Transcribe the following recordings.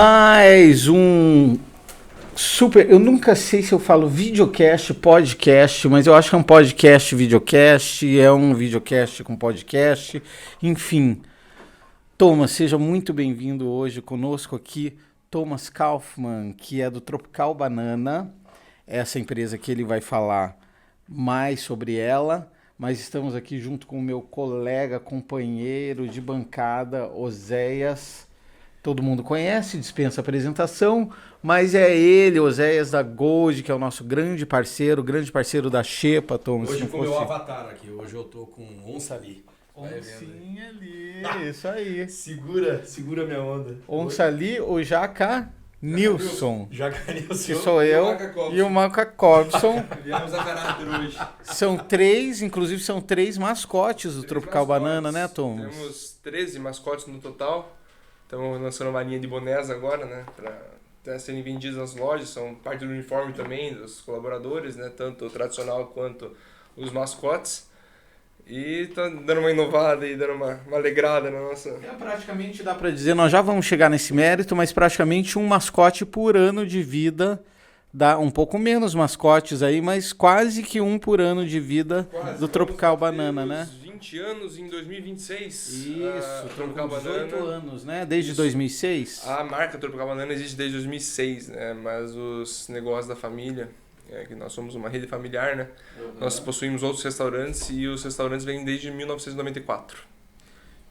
Mais um super... Eu nunca sei se eu falo videocast, podcast, mas eu acho que é um podcast, videocast, é um videocast com podcast, enfim. Thomas, seja muito bem-vindo hoje conosco aqui, Thomas Kaufmann, que é do Tropical Banana, essa empresa que ele vai falar mais sobre ela, mas estamos aqui junto com o meu colega, companheiro de bancada, Oséias. Todo mundo conhece, dispensa apresentação, mas é ele, Oséias da Gold, que é o nosso grande parceiro da Xepa, Thomas. Hoje com o meu avatar aqui, hoje eu tô com Onça ali. Oncinha ali, isso aí. Segura minha onda. Onça ali, o Jaca Nilson, Jaca Nilson. que sou eu, e o Maca Cobson. Viemos a caráter hoje. São três mascotes do Tropical Banana, né, Thomas? Temos 13 mascotes no total. Estamos lançando uma linha de bonés agora, né, para serem vendidos nas lojas, são parte do uniforme também dos colaboradores, né, tanto o tradicional quanto os mascotes. E tá dando uma inovada e dando uma alegrada na nossa... Praticamente dá para dizer, nós já vamos chegar nesse mérito, mas praticamente um mascote por ano de vida, dá um pouco menos mascotes aí, mas quase que um por ano de vida do Tropical Banana, né? 20 anos em 2026. Isso, Tropical 18 Banana. Anos, né? Desde 2006. A marca Tropical Banana existe desde 2006, né? Mas os negócios da família, que nós somos uma rede familiar, né? Nós possuímos outros restaurantes e os restaurantes vêm desde 1994.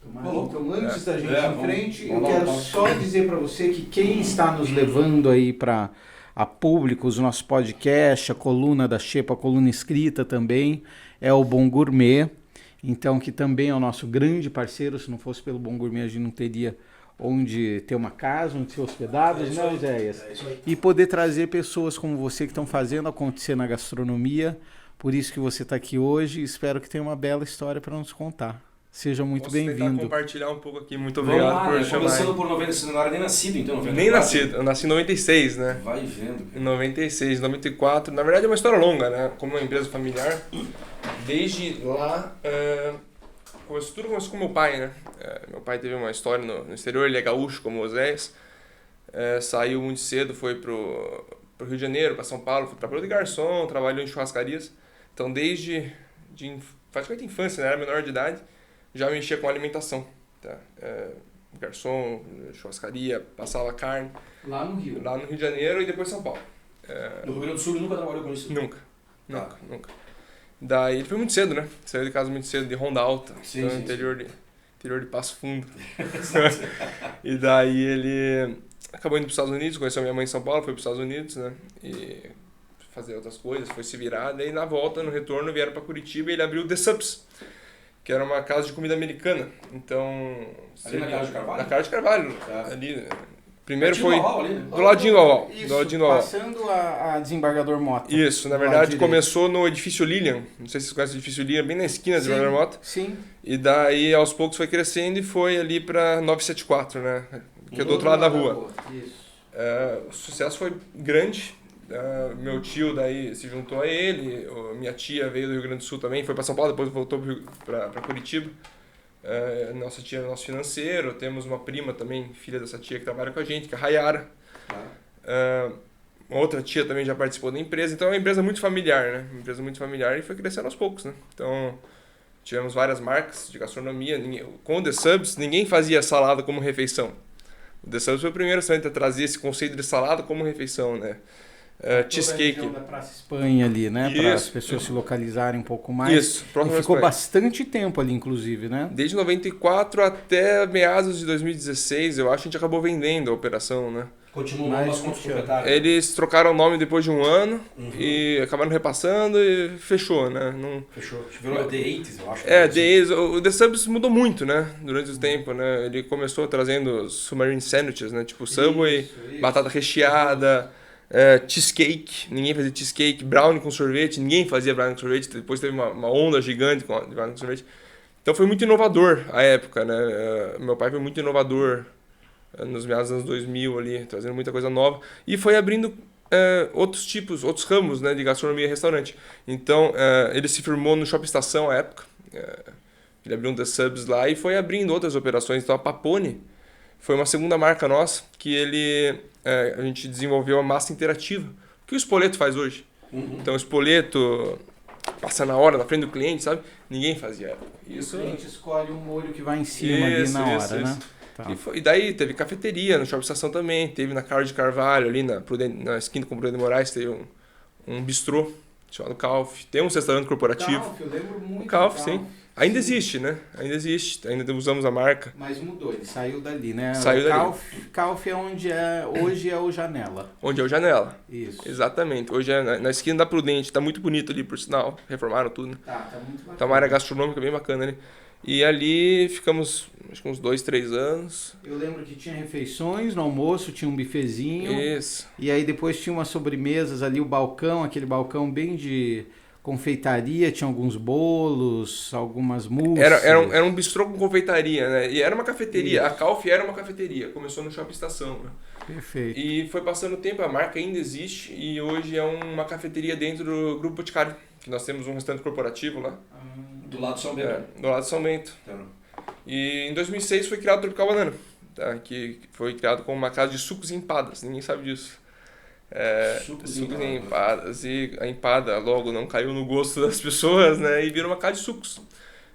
Então, antes da gente ir em frente, eu quero só dizer para você que quem está nos levando aí para a público, os nossos podcasts, a coluna da Xepa, a coluna escrita também, é o Bom Gourmet. Então, que também é o nosso grande parceiro. Se não fosse pelo Bom Gourmet, a gente não teria onde ter uma casa, onde ser hospedados, né, Oséias? E poder trazer pessoas como você que estão fazendo acontecer na gastronomia. Por isso que você está aqui hoje. Espero que tenha uma bela história para nos contar. Seja muito bem-vindo. Posso tentar compartilhar um pouco aqui. Muito obrigado por chamar. Começando por 90, você não era nem nascido, então, 94? Nem nascido. Eu nasci em 96, né? Vai vendo. Em 96, 94. Na verdade é uma história longa, né? Como uma empresa familiar. Desde lá, tudo começou com meu pai, né? Meu pai teve uma história no exterior, ele é gaúcho como o Oséias. Saiu muito cedo, foi pro Rio de Janeiro, para São Paulo, foi trabalhou de garçom, trabalhou em churrascarias. Então desde praticamente infância, né? Era menor de idade, já mexia com alimentação. Tá? Garçom, churrascaria, passava carne. Lá no Rio? Lá no Rio de Janeiro e depois São Paulo. No Rio Grande do Sul ele nunca trabalhou com isso? Nunca. Daí ele foi muito cedo, né? Saiu de casa muito cedo, de Ronda Alta, interior de Passo Fundo. E daí ele acabou indo para os Estados Unidos, conheceu minha mãe em São Paulo, foi para os Estados Unidos, né? E fazer outras coisas, foi se virar. Daí na volta, no retorno, vieram para Curitiba e ele abriu o The Subs, que era uma casa de comida americana. Então... Ali na Carlos de Carvalho? Na Carlos de Carvalho, ali... Primeiro foi ali, né? do ladinho do Aual. Isso, passando a Desembargador Mota. Isso, na verdade começou no edifício Lilian. Não sei se vocês conhecem o edifício Lilian, bem na esquina do Desembargador Mota. Sim. E daí aos poucos foi crescendo e foi ali para 974, né? Que é do outro lado da rua. Isso. O sucesso foi grande. Meu tio daí se juntou a ele. Minha tia veio do Rio Grande do Sul também, foi para São Paulo, depois voltou para Curitiba. Nossa tia é nosso financeiro, temos uma prima também, filha dessa tia que trabalha com a gente, que é a Rayara. Outra tia também já participou da empresa, então é uma empresa muito familiar, né? Uma empresa muito familiar e foi crescendo aos poucos, né? Então tivemos várias marcas de gastronomia. Com o The Subs, ninguém fazia salada como refeição. O The Subs foi o primeiro a trazer esse conceito de salada como refeição, né? Cheesecake. Da Praça Espanha ali, né? Para as pessoas se localizarem um pouco mais. Isso, e ficou bastante tempo ali, inclusive, né? Desde 94 até meados de 2016, eu acho que a gente acabou vendendo a operação, né? Continuou mais com os proprietários. Eles trocaram o nome depois de um ano e acabaram repassando e fechou, né? Fechou. Virou The 80s, eu acho. The 80s. O The Subs mudou muito, né? Durante o tempo, né? Ele começou trazendo submarine sandwiches, né? Tipo Subway, batata recheada, cheesecake. Ninguém fazia cheesecake. Brownie com sorvete. Ninguém fazia brownie com sorvete. Depois teve uma onda gigante de brownie com sorvete. Então foi muito inovador a época, né? Meu pai foi muito inovador nos meados dos anos 2000 ali, trazendo muita coisa nova. E foi abrindo outros ramos, né, de gastronomia e restaurante. Então, ele se firmou no Shopping Estação à época. Ele abriu um The Subs lá e foi abrindo outras operações. Então, a Papone foi uma segunda marca nossa que a gente desenvolveu a massa interativa, que o Spoleto faz hoje. Então o Spoleto passa na hora, na frente do cliente, sabe? Ninguém fazia. Isso, o cliente escolhe um molho que vai em cima ali na hora, né? Tá. E daí teve cafeteria no Shopping Estação também, teve na Carlos de Carvalho, ali na esquina com o Prudente de Moraes, teve um bistrô chamado Calf. Tem um restaurante corporativo. Calf, eu lembro muito. Calf, sim. Ainda existe, né? Ainda existe, ainda usamos a marca. Mas mudou, ele saiu dali, né? Saiu dali. Calf é onde hoje é o Janela. Onde é o Janela. Isso. Exatamente. Hoje é na esquina da Prudente, tá muito bonito ali, por sinal. Reformaram tudo, né? Tá muito bacana. Tá uma área gastronômica bem bacana ali. E ali ficamos, acho que uns 2, 3 anos. Eu lembro que tinha refeições no almoço, tinha um bifezinho. Isso. E aí depois tinha umas sobremesas ali, o balcão, aquele balcão bem de confeitaria, tinha alguns bolos, algumas mousses. Era um bistrô com confeitaria, né? E era uma cafeteria. Isso. A Calf era uma cafeteria. Começou no Shopping Estação, né? Perfeito. E foi passando o tempo, a marca ainda existe e hoje é uma cafeteria dentro do Grupo Boticário. Que nós temos um restaurante corporativo lá. Do lado de São Bento. Do lado de São Bento. Então. E em 2006 foi criado o Tropical Banana, tá? Que foi criado como uma casa de sucos e empadas. Ninguém sabe disso. Sucos e empadas. E a empada logo não caiu no gosto das pessoas, né? E virou uma casa de sucos.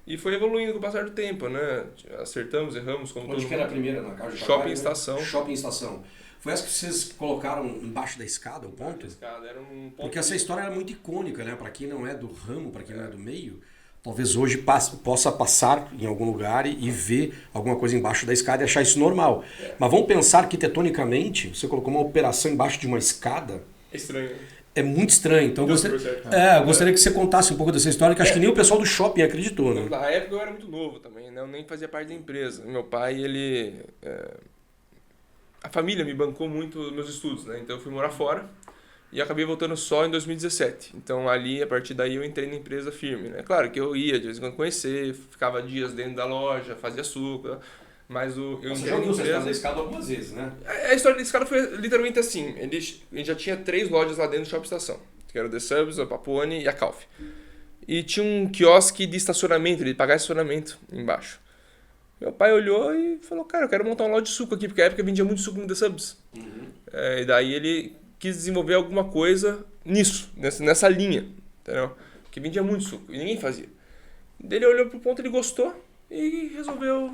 E foi evoluindo com o passar do tempo, né? Acertamos, erramos. Onde que era a primeira? Na casa de Shopping Estação. Shopping Estação. Foi essa que vocês colocaram embaixo da escada, o ponto? Era um ponto. Porque essa história era muito icônica, né? Para quem não é do ramo, para quem não é do meio, talvez hoje possa passar em algum lugar e ver alguma coisa embaixo da escada e achar isso normal. Mas vamos pensar arquitetonicamente, você colocou uma operação embaixo de uma escada. É estranho. É muito estranho. Então eu gostaria que você contasse um pouco dessa história, que acho que nem o pessoal do shopping acreditou, né? Na época eu era muito novo também, né? Eu nem fazia parte da empresa. Meu pai, a família me bancou muito meus estudos, né? Então eu fui morar fora e acabei voltando só em 2017. Então ali, a partir daí, eu entrei na empresa firme, né? Claro que eu ia de vez em quando conhecer, ficava dias dentro da loja, fazia açúcar, mas eu entrei na empresa... Você já viu a escada algumas vezes, né? A história da escada foi literalmente assim. A gente já tinha 3 lojas lá dentro do Shopping Estação, que era o The Subs, a Papuane e a Calf. E tinha um quiosque de estacionamento, de pagar estacionamento embaixo. Meu pai olhou e falou, cara, eu quero montar uma loja de suco aqui, porque na época vendia muito suco no The Subs. E daí ele quis desenvolver alguma coisa nisso, nessa linha, entendeu? Porque vendia muito suco e ninguém fazia. Daí ele olhou pro ponto, ele gostou e resolveu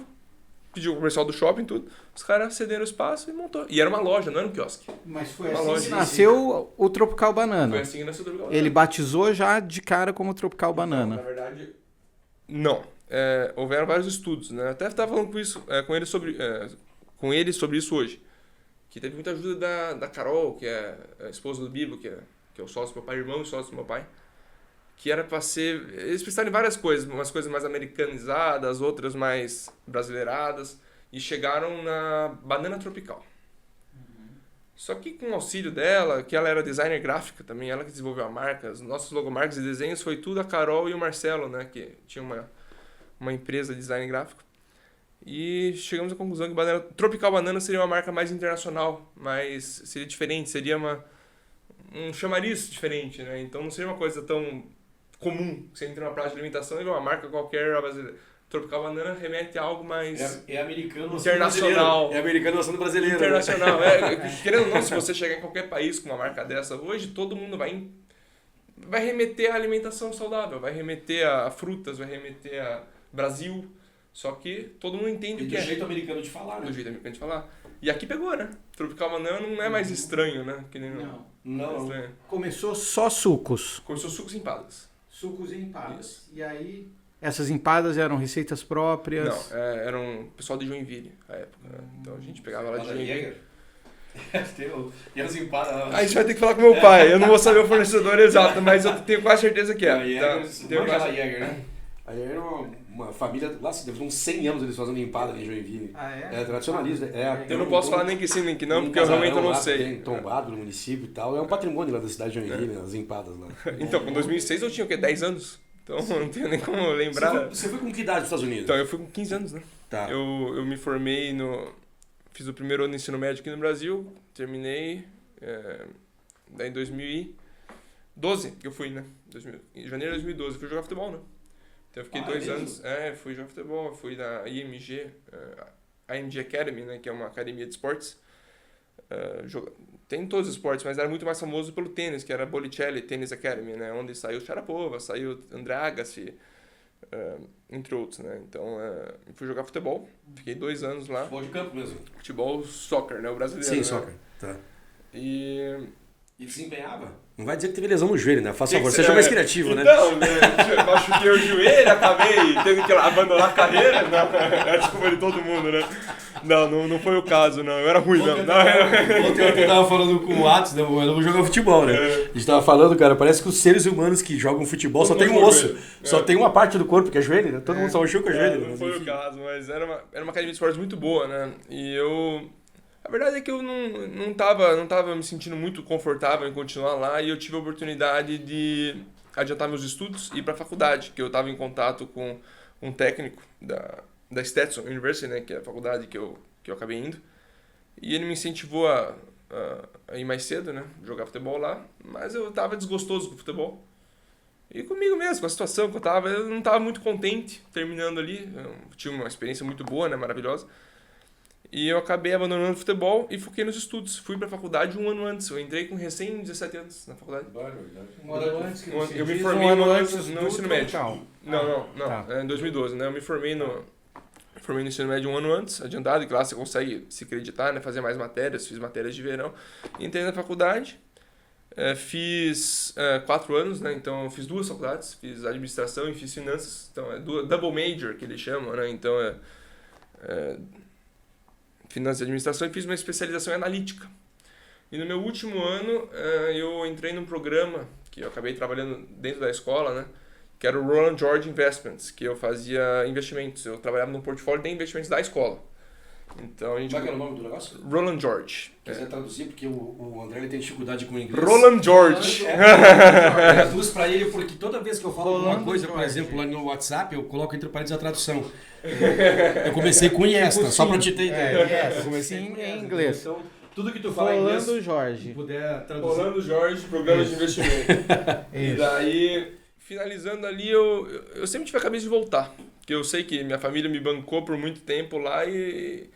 pedir o comercial do shopping e tudo. Os caras cederam o espaço e montou. E era uma loja, não era um quiosque. Mas foi assim que nasceu o Tropical Banana. Foi assim que nasceu o Tropical Banana. Ele batizou já de cara como Tropical Banana. Na verdade, não. Houveram vários estudos, né? Até estava falando com ele sobre isso hoje. Que teve muita ajuda da Carol, que é a esposa do Bibo, que é o sócio do meu pai, irmão e sócio do meu pai. Que era para ser... Eles precisaram em várias coisas, umas coisas mais americanizadas, outras mais brasileiradas. E chegaram na banana tropical. Só que com o auxílio dela, que ela era designer gráfica também, ela que desenvolveu a marca, os nossos logomarcas e desenhos, foi tudo a Carol e o Marcelo, né? Que tinha uma empresa de design gráfico. E chegamos à conclusão que Tropical Banana seria uma marca mais internacional, seria diferente, seria um chamariz diferente, né? Então não seria uma coisa tão comum. Você entra numa praça de alimentação e vê uma marca qualquer brasileira. Tropical Banana remete a algo mais americano internacional. É americano lançando brasileiro. Internacional. Querendo ou não, se você chegar em qualquer país com uma marca dessa, hoje todo mundo vai remeter a alimentação saudável, vai remeter a frutas, vai remeter a Brasil. Só que todo mundo entende o que é. Do jeito americano de falar, né? Do jeito americano de falar. E aqui pegou, né? Tropical Banana não é mais estranho, né? Que nem não. Começou só sucos. Começou sucos e empadas. Sucos e empadas. Isso. E aí, essas empadas eram receitas próprias? Não, eram pessoal de Joinville, na época. Né? Então a gente pegava lá de Joinville. E as empadas... A gente vai ter que falar com meu pai. Eu não vou saber o fornecedor exato, mas eu tenho quase certeza que é. Jäger, né? Aí era uma família, lá se deve uns 100 anos eles fazendo empada ali em Joinville. Ah, é? É tradicionalista. Eu não posso falar nem que sim, nem que não, porque eu realmente não sei. Tombado no município e tal. É um patrimônio lá da cidade de Joinville, as empadas lá. Então, com 2006 eu tinha o quê? 10 anos? Então não tenho nem como lembrar. Você foi com que idade nos Estados Unidos? Então, eu fui com 15 anos, né? Tá. Eu me formei Fiz o primeiro ano de ensino médio aqui no Brasil, terminei... Daí em 2012 que eu fui, né? Em janeiro de 2012 eu fui jogar futebol, né? Então eu fiquei 2 anos, fui jogar futebol, fui na IMG, IMG Academy, né, que é uma academia de esportes. Tem todos os esportes, mas era muito mais famoso pelo tênis, que era Bolicelli Tennis Academy, né, onde saiu Sharapova, saiu André Agassi, entre outros, né. Então, fui jogar futebol, fiquei 2 anos lá. Futebol de campo mesmo? Futebol, soccer, né, o brasileiro. Sim, né? soccer. Tá. E desempenhava? Não vai dizer que teve lesão no joelho, né? Faça favor, seja mais criativo, né? Então, né, eu machuquei o joelho, acabei tendo que abandonar a carreira. Não, é desculpa de todo mundo, né? Não foi o caso, não. Eu era ruim, não. Ontem eu tava falando com o Atos, né? Eu não vou jogar futebol, né? A gente tava falando, cara, parece que os seres humanos que jogam futebol só tem um osso. Só tem uma parte do corpo, que é joelho, né? Todo mundo só machuca o joelho. Não foi o caso, mas era uma academia de esportes muito boa, né? E eu... A verdade é que eu não tava me sentindo muito confortável em continuar lá e eu tive a oportunidade de adiantar meus estudos e ir para a faculdade, que eu estava em contato com um técnico da Stetson University, né, que é a faculdade que eu acabei indo, e ele me incentivou a ir mais cedo, né, jogar futebol lá, mas eu estava desgostoso com o futebol. E comigo mesmo, com a situação que eu não estava muito contente terminando ali, eu tive uma experiência muito boa, né, maravilhosa. E eu acabei abandonando o futebol e foquei nos estudos. Fui para a faculdade 1 ano antes. Eu entrei com recém 17 anos na faculdade. Um ano antes que você Eu me diz, formei um ano no antes ensino do médio. tropical. Não. Tá. Em 2012, né? Eu me formei no ensino médio 1 ano antes, adiantado, que lá você consegue se acreditar, né? Fazer mais matérias. Fiz matérias de verão. Entrei na faculdade. Fiz 4 anos, né? Então eu fiz 2 faculdades. Fiz administração e fiz finanças. Então é double major que eles chamam, né? Então finanças e administração, e fiz uma especialização em analítica. E no meu último ano, eu entrei num programa que eu acabei trabalhando dentro da escola, né? Que era o Roland George Investments, que eu fazia investimentos. Eu trabalhava num portfólio de investimentos da escola. Então a gente... Como é que era o nome do negócio? Roland George. Quiser traduzir, porque o André ele tem dificuldade com o inglês. Roland George. Traduz pra ele, porque toda vez que eu falo alguma coisa, por exemplo, lá no WhatsApp, eu coloco entre parênteses a tradução. Eu comecei com Iniesta, só pra te ter ideia. Eu comecei em inglês. Então, tudo que tu fala em inglês, Rolando Jorge. se puder traduzir. Rolando George, programa de investimento. E daí, finalizando ali, eu sempre tive a cabeça de voltar. Porque eu sei que minha família me bancou por muito tempo lá e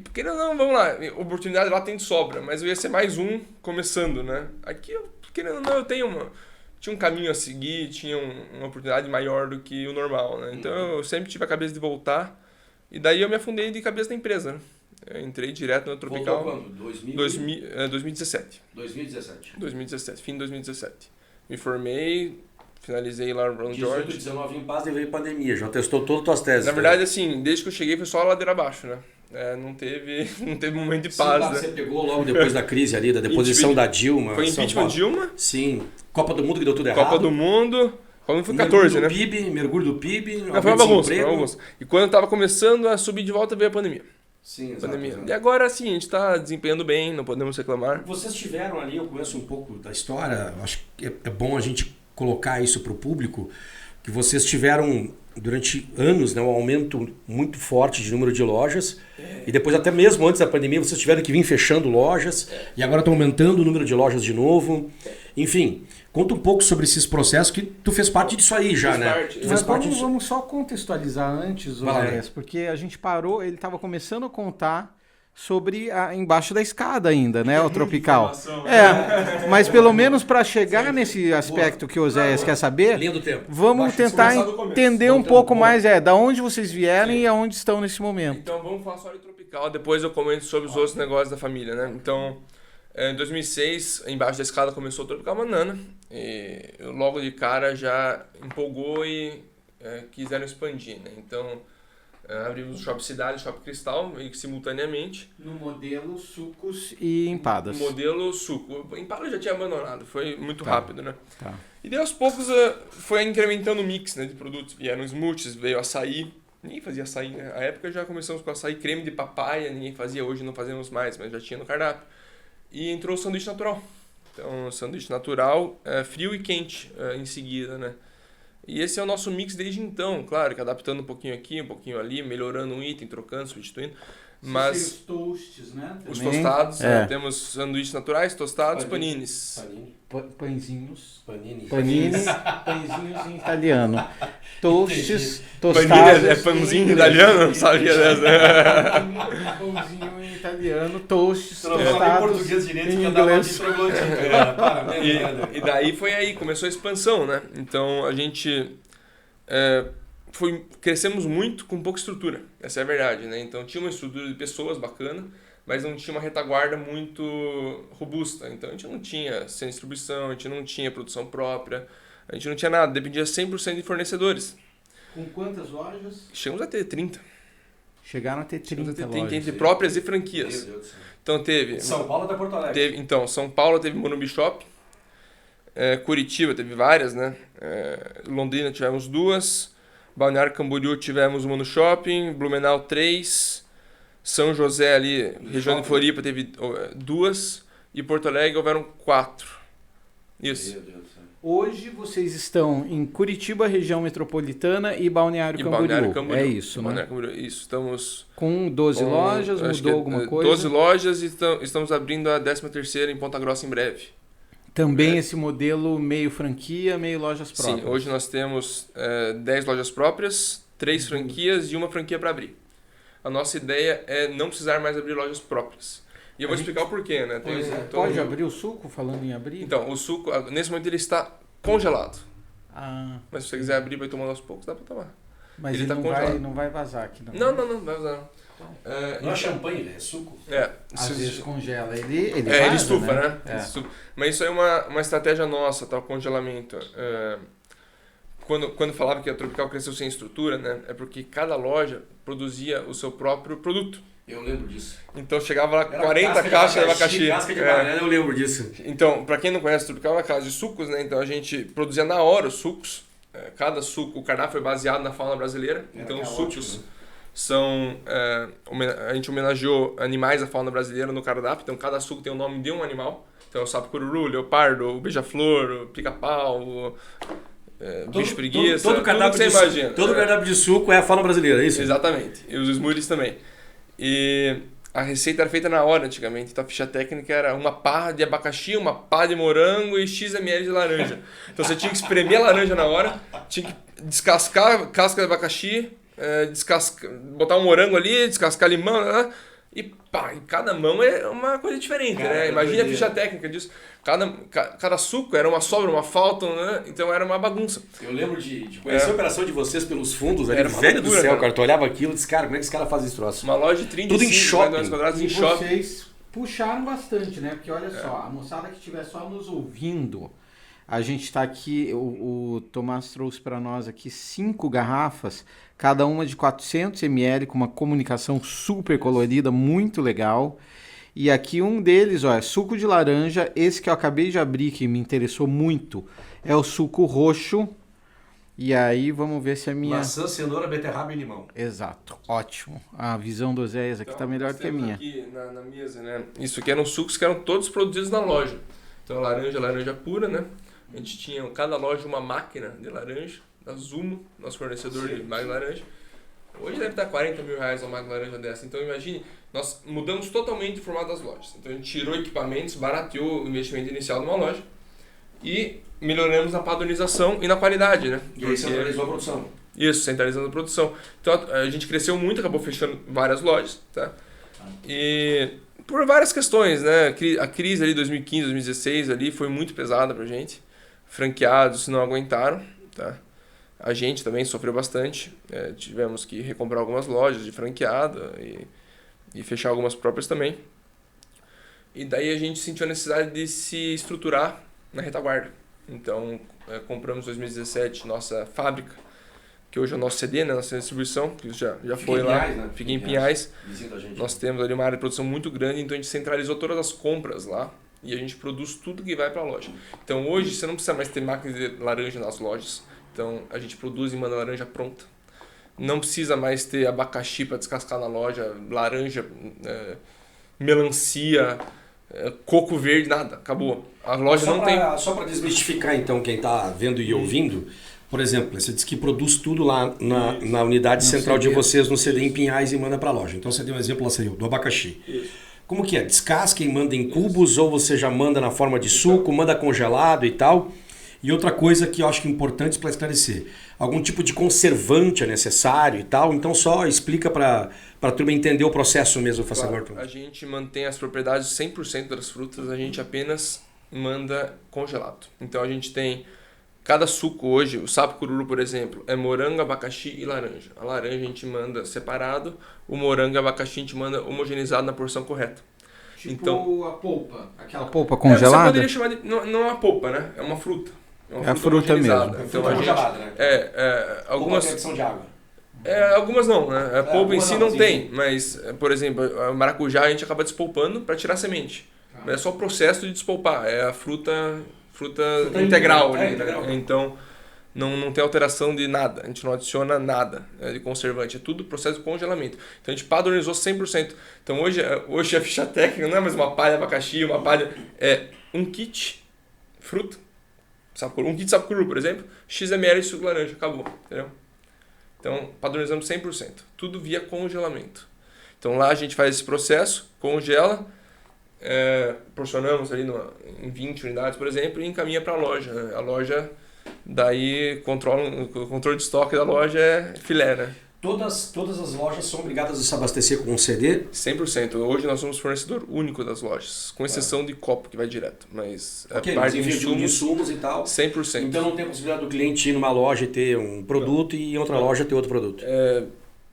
porque não, vamos lá, oportunidade lá tem de sobra, mas eu ia ser mais um começando, né? Aqui, querendo ou não, eu tinha um caminho a seguir, tinha uma oportunidade maior do que o normal, né? Então eu sempre tive a cabeça de voltar e daí eu me afundei de cabeça na empresa, né? Eu entrei direto na Tropical. Voltou quando? 2017. 2017. Fim de 2017. Me formei, finalizei lá no Roland 18, George. 19 em paz e veio pandemia, já testou todas as tuas teses. Na verdade, assim, desde que eu cheguei foi só a ladeira abaixo, né? Não teve momento de paz, né? Você pegou logo depois da crise ali, da deposição da Dilma. Foi impeachment Dilma. Sim. Copa do Mundo que deu tudo errado. Copa do Mundo. Quando foi 14, né? Mergulho do PIB. Não, foi uma bagunça. E quando eu tava começando a subir de volta, veio a pandemia. Sim, exato. Pandemia. E agora sim, a gente tá desempenhando bem, não podemos reclamar. Vocês tiveram ali, eu conheço um pouco da história, acho que é bom a gente colocar isso para o público, que vocês tiveram durante anos, né, um aumento muito forte de número de lojas e depois até mesmo antes da pandemia vocês tiveram que vir fechando lojas e agora estão aumentando o número de lojas de novo. Enfim, conta um pouco sobre esses processos que tu fez parte disso aí já, né? Mas vamos só contextualizar antes, Oséias, porque a gente parou, ele estava começando a contar sobre embaixo da escada ainda, né, o Tropical. Mas pelo menos para chegar nesse aspecto que o Oséias quer saber, vamos tentar entender um pouco mais da onde vocês vieram e aonde estão nesse momento. Então vamos falar só de Tropical, depois eu comento sobre os outros negócios da família, né? Então, em 2006, embaixo da escada começou o Tropical Banana e logo de cara já empolgou e quiseram expandir, né? Então abrimos o Shopping Cidade, o Shopping Cristal, meio que simultaneamente. No modelo sucos e empadas. Modelo suco. Empada eu já tinha abandonado, foi muito rápido, né? Tá. E daí aos poucos foi incrementando o mix, né, de produtos. Vieram smoothies, veio açaí. Ninguém fazia açaí, né? A época já começamos com açaí, creme de papaya, ninguém fazia, hoje não fazemos mais, mas já tinha no cardápio. E entrou o sanduíche natural. Então, sanduíche natural, frio e quente em seguida, né? E esse é o nosso mix desde então, claro, que adaptando um pouquinho aqui, um pouquinho ali, melhorando um item, trocando, substituindo. Mas os toasts, né? os Também. tostados, temos sanduíches naturais, tostados, paninis. Pãezinhos. Panini. Pãezinhos em italiano. Toasts, Panini tostados. é pãozinho em italiano? Não sabia dessa. Pãozinho em italiano, toasts, Tu não fala em tostados português direito em que ia dar uma inglês. troglodita, cara. Parabéns, né? E daí foi aí, começou a expansão, né? Então a gente crescemos muito com pouca estrutura, essa é a verdade, né? Então tinha uma estrutura de pessoas bacana, mas não tinha uma retaguarda muito robusta. Então a gente não tinha sem distribuição, a gente não tinha produção própria, a gente não tinha nada, dependia 100% de fornecedores. Com quantas lojas? Chegamos a ter 30. Chegaram a ter 30 lojas. Entre próprias e franquias. Meu Deus do céu. Então teve... São Paulo até Porto Alegre. Então, São Paulo teve Morumbi Shop, Curitiba teve várias, né? Londrina tivemos 2, Balneário Camboriú tivemos uma no shopping, Blumenau 3, São José ali, região de Floripa teve 2 e Porto Alegre houveram 4. Isso. Meu Deus do céu. Hoje vocês estão em Curitiba, região metropolitana e Balneário Camboriú. É isso, né? Balneário Camboriú, isso. Estamos com 12 lojas, acho que mudou alguma coisa? 12 lojas e estamos abrindo a 13ª em Ponta Grossa em breve. Também esse modelo meio franquia, meio lojas próprias? Sim, hoje nós temos 10 lojas próprias, 3 franquias e uma franquia para abrir. A nossa ideia é não precisar mais abrir lojas próprias. E eu vou explicar o porquê, né? Pode abrir o suco, falando em abrir? Então, o suco, nesse momento ele está congelado. Mas se você quiser abrir para ir tomando aos poucos, dá para tomar. Mas ele tá não vai vazar aqui, não? Não vai vazar não. Não é champanhe, é suco. Às vezes congela, ele vaza, ele estufa, né? É. Estufa. Mas isso aí é uma estratégia nossa, tá? O congelamento. Quando falava que a Tropical cresceu sem estrutura, né? É porque cada loja produzia o seu próprio produto. Eu lembro disso. Então chegava lá Era 40 caixas de abacaxi. Casca de banana, eu lembro disso. Então, para quem não conhece, a Tropical é uma casa de sucos, né? Então a gente produzia na hora os sucos. Cada suco, o cardápio foi baseado na fauna brasileira. Então os sucos são... a gente homenageou animais da fauna brasileira no cardápio. Então cada suco tem o nome de um animal. Então o sapo cururu, o leopardo, o beija-flor, o pica-pau, o bicho preguiça. Todo cardápio você imagina. Todo cardápio de suco é a fauna brasileira, é isso? Exatamente. E os smoothies também. E a receita era feita na hora antigamente. Então a ficha técnica era uma pá de abacaxi, uma pá de morango e X ml de laranja. Então você tinha que espremer a laranja na hora, tinha que descascar a casca de abacaxi, botar um morango ali, descascar limão, né? E pá, em cada mão é uma coisa diferente, né? Imagina a ficha técnica disso. Cada suco era uma sobra, uma falta, né? Então era uma bagunça. Eu lembro de conhecer a operação de vocês pelos fundos ali, Era uma velho loucura, do céu, cara. cara. Tu olhava aquilo e disse, cara, como é que esse cara faz esse troço? Uma loja de 35 Tudo em shopping. metros quadrados E em shopping. vocês puxaram bastante, né? Porque olha só, a moçada que estiver só nos ouvindo, a gente está aqui, o Tomás trouxe para nós aqui 5 garrafas, cada uma de 400 ml, com uma comunicação super colorida, muito legal. E aqui um deles, ó, é suco de laranja. Esse que eu acabei de abrir, que me interessou muito, é o suco roxo. E aí, vamos ver se a minha... Maçã, cenoura, beterraba e limão. Exato, ótimo. A visão do Zéias aqui tá melhor nós do que a temos minha. Aqui na mesa, né? Isso aqui eram sucos que eram todos produzidos na loja. Então laranja pura, né? A gente tinha em cada loja uma máquina de laranja, da Zumo, nosso fornecedor de Magno Laranja. Hoje deve estar 40 mil reais uma Magno Laranja dessa. Então imagine, nós mudamos totalmente o formato das lojas. Então a gente tirou equipamentos, barateou o investimento inicial de uma loja e melhoramos na padronização e na qualidade, né? E aí centralizou a produção. Isso, centralizando a produção. Então a gente cresceu muito, acabou fechando várias lojas, tá? E por várias questões, né? A crise ali 2015, 2016 ali foi muito pesada pra gente. Franqueados não aguentaram, tá? A gente também sofreu bastante. Tivemos que recomprar algumas lojas de franqueada e fechar algumas próprias também. E daí a gente sentiu a necessidade de se estruturar na retaguarda. Então compramos em 2017 nossa fábrica, que hoje é o nosso CD, né, nossa distribuição, que já foi lá, Pinhais, né? fica em Pinhais. Visita a gente. Nós temos ali uma área de produção muito grande, então a gente centralizou todas as compras lá e a gente produz tudo que vai para a loja. Então hoje você não precisa mais ter máquinas de laranja nas lojas, então a gente produz e manda laranja pronta. Não precisa mais ter abacaxi para descascar na loja, laranja, melancia, coco verde, nada, acabou. A loja não tem... Só para desmistificar então quem está vendo e ouvindo, Por exemplo, você disse que produz tudo lá na unidade central de vocês no CD em Pinhais e manda para a loja. Então você deu um exemplo lá, saiu, do abacaxi. Isso. Como que é? Descasca e manda em cubos ou você já manda na forma de suco, manda congelado e tal? E outra coisa que eu acho que é importante para esclarecer, algum tipo de conservante é necessário e tal? Então só explica para a turma entender o processo mesmo, faz favor. A gente mantém as propriedades 100% das frutas, a gente apenas manda congelado. Então a gente tem cada suco hoje, o sapo cururu, por exemplo, é morango, abacaxi e laranja. A laranja a gente manda separado, o morango e abacaxi a gente manda homogeneizado na porção correta. Tipo então, a polpa, aquela polpa congelada? Você poderia chamar de... Não é uma polpa, né? É uma fruta. É uma fruta mesmo. Então, a gente, congelada, né? algumas... Polpa de água. Algumas não, né? A polpa em si não tem, sim. mas, por exemplo, a maracujá a gente acaba despolpando para tirar a semente. Mas é só o processo de despolpar, é a fruta integral, né? integral. Então não tem alteração de nada, a gente não adiciona nada de conservante, é tudo processo de congelamento. Então a gente padronizou 100%. Então hoje a ficha técnica não é mais uma palha abacaxi, uma palha, é um kit fruta, um kit sapo cururu, por exemplo, XML de suco de laranja, acabou, entendeu? Então padronizamos 100%, tudo via congelamento. Então lá a gente faz esse processo, congela, porcionamos ali em 20 unidades, por exemplo, e encaminha para a loja, né? A loja, daí, o controle de estoque da loja é filé, né? Todas as lojas são obrigadas a se abastecer com um CD? 100%. Hoje nós somos fornecedor único das lojas, com exceção de copo, que vai direto. Mas a Ok, parte mas de insumos, e tal. 100%. Então não tem possibilidade do cliente ir numa loja e ter um produto e em outra loja ter outro produto.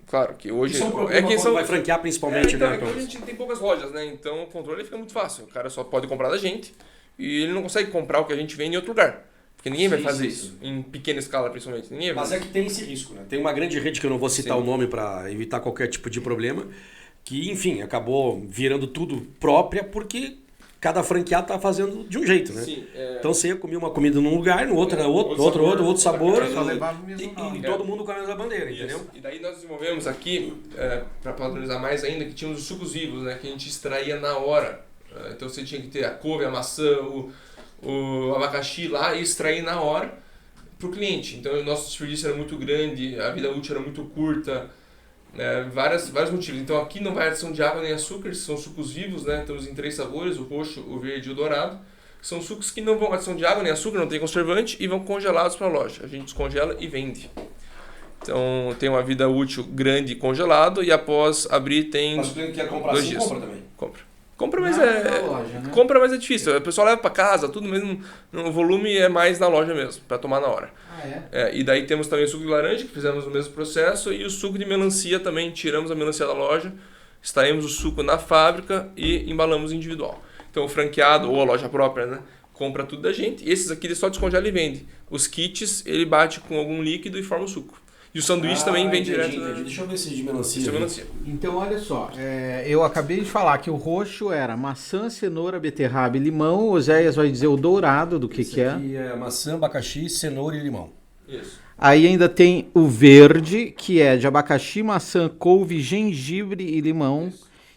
Claro que hoje... Isso é um problema quando vai franquear principalmente, então, né? é que a gente tem poucas lojas, né? Então o controle fica muito fácil. O cara só pode comprar da gente e ele não consegue comprar o que a gente vende em outro lugar. Porque ninguém vai fazer isso, em pequena escala principalmente. Ninguém vai Mas é que tem esse risco, né? Tem uma grande rede que eu não vou citar o nome para evitar qualquer tipo de problema, que, enfim, acabou virando tudo própria porque cada franqueado tá fazendo de um jeito, né? Sim, Então você ia comer uma comida num lugar, no outro era outro sabor, Só levava o mesmo nome. e todo mundo com a mesma bandeira, entendeu? E daí nós desenvolvemos aqui, para padronizar mais ainda, que tínhamos os sucos vivos, né? Que a gente extraía na hora. Então você tinha que ter a couve, a maçã, o abacaxi lá e extrair na hora para o cliente. Então o nosso desperdício era muito grande, a vida útil era muito curta, vários motivos. Então aqui não vai adição de água nem açúcar, são sucos vivos, né? Temos em 3 sabores, o roxo, o verde e o dourado. São sucos que não vão adição de água nem açúcar, não tem conservante e vão congelados para a loja. A gente descongela e vende. Então tem uma vida útil grande congelado e após abrir tem Mas o cliente quer comprar 2 assim, dias. compra também. Compra, mas Na loja, né? compra, mas é difícil. O pessoal leva para casa, tudo mesmo. O volume é mais na loja mesmo, para tomar na hora. E daí temos também o suco de laranja, que fizemos o mesmo processo, e o suco de melancia também. Tiramos a melancia da loja, extraímos o suco na fábrica e embalamos individual. Então o franqueado ou a loja própria, né, compra tudo da gente. E esses aqui ele só descongela e vende. Os kits ele bate com algum líquido e forma o suco. E o sanduíche também vem direto. Entendi. Deixa eu ver esse de melancia. Esse é melancia. Então, olha só, eu acabei de falar que o roxo era maçã, cenoura, beterraba e limão. O Oséias vai dizer o dourado do que é. Aqui é maçã, abacaxi, cenoura e limão. Isso. Aí ainda tem o verde, que é de abacaxi, maçã, couve, gengibre e limão.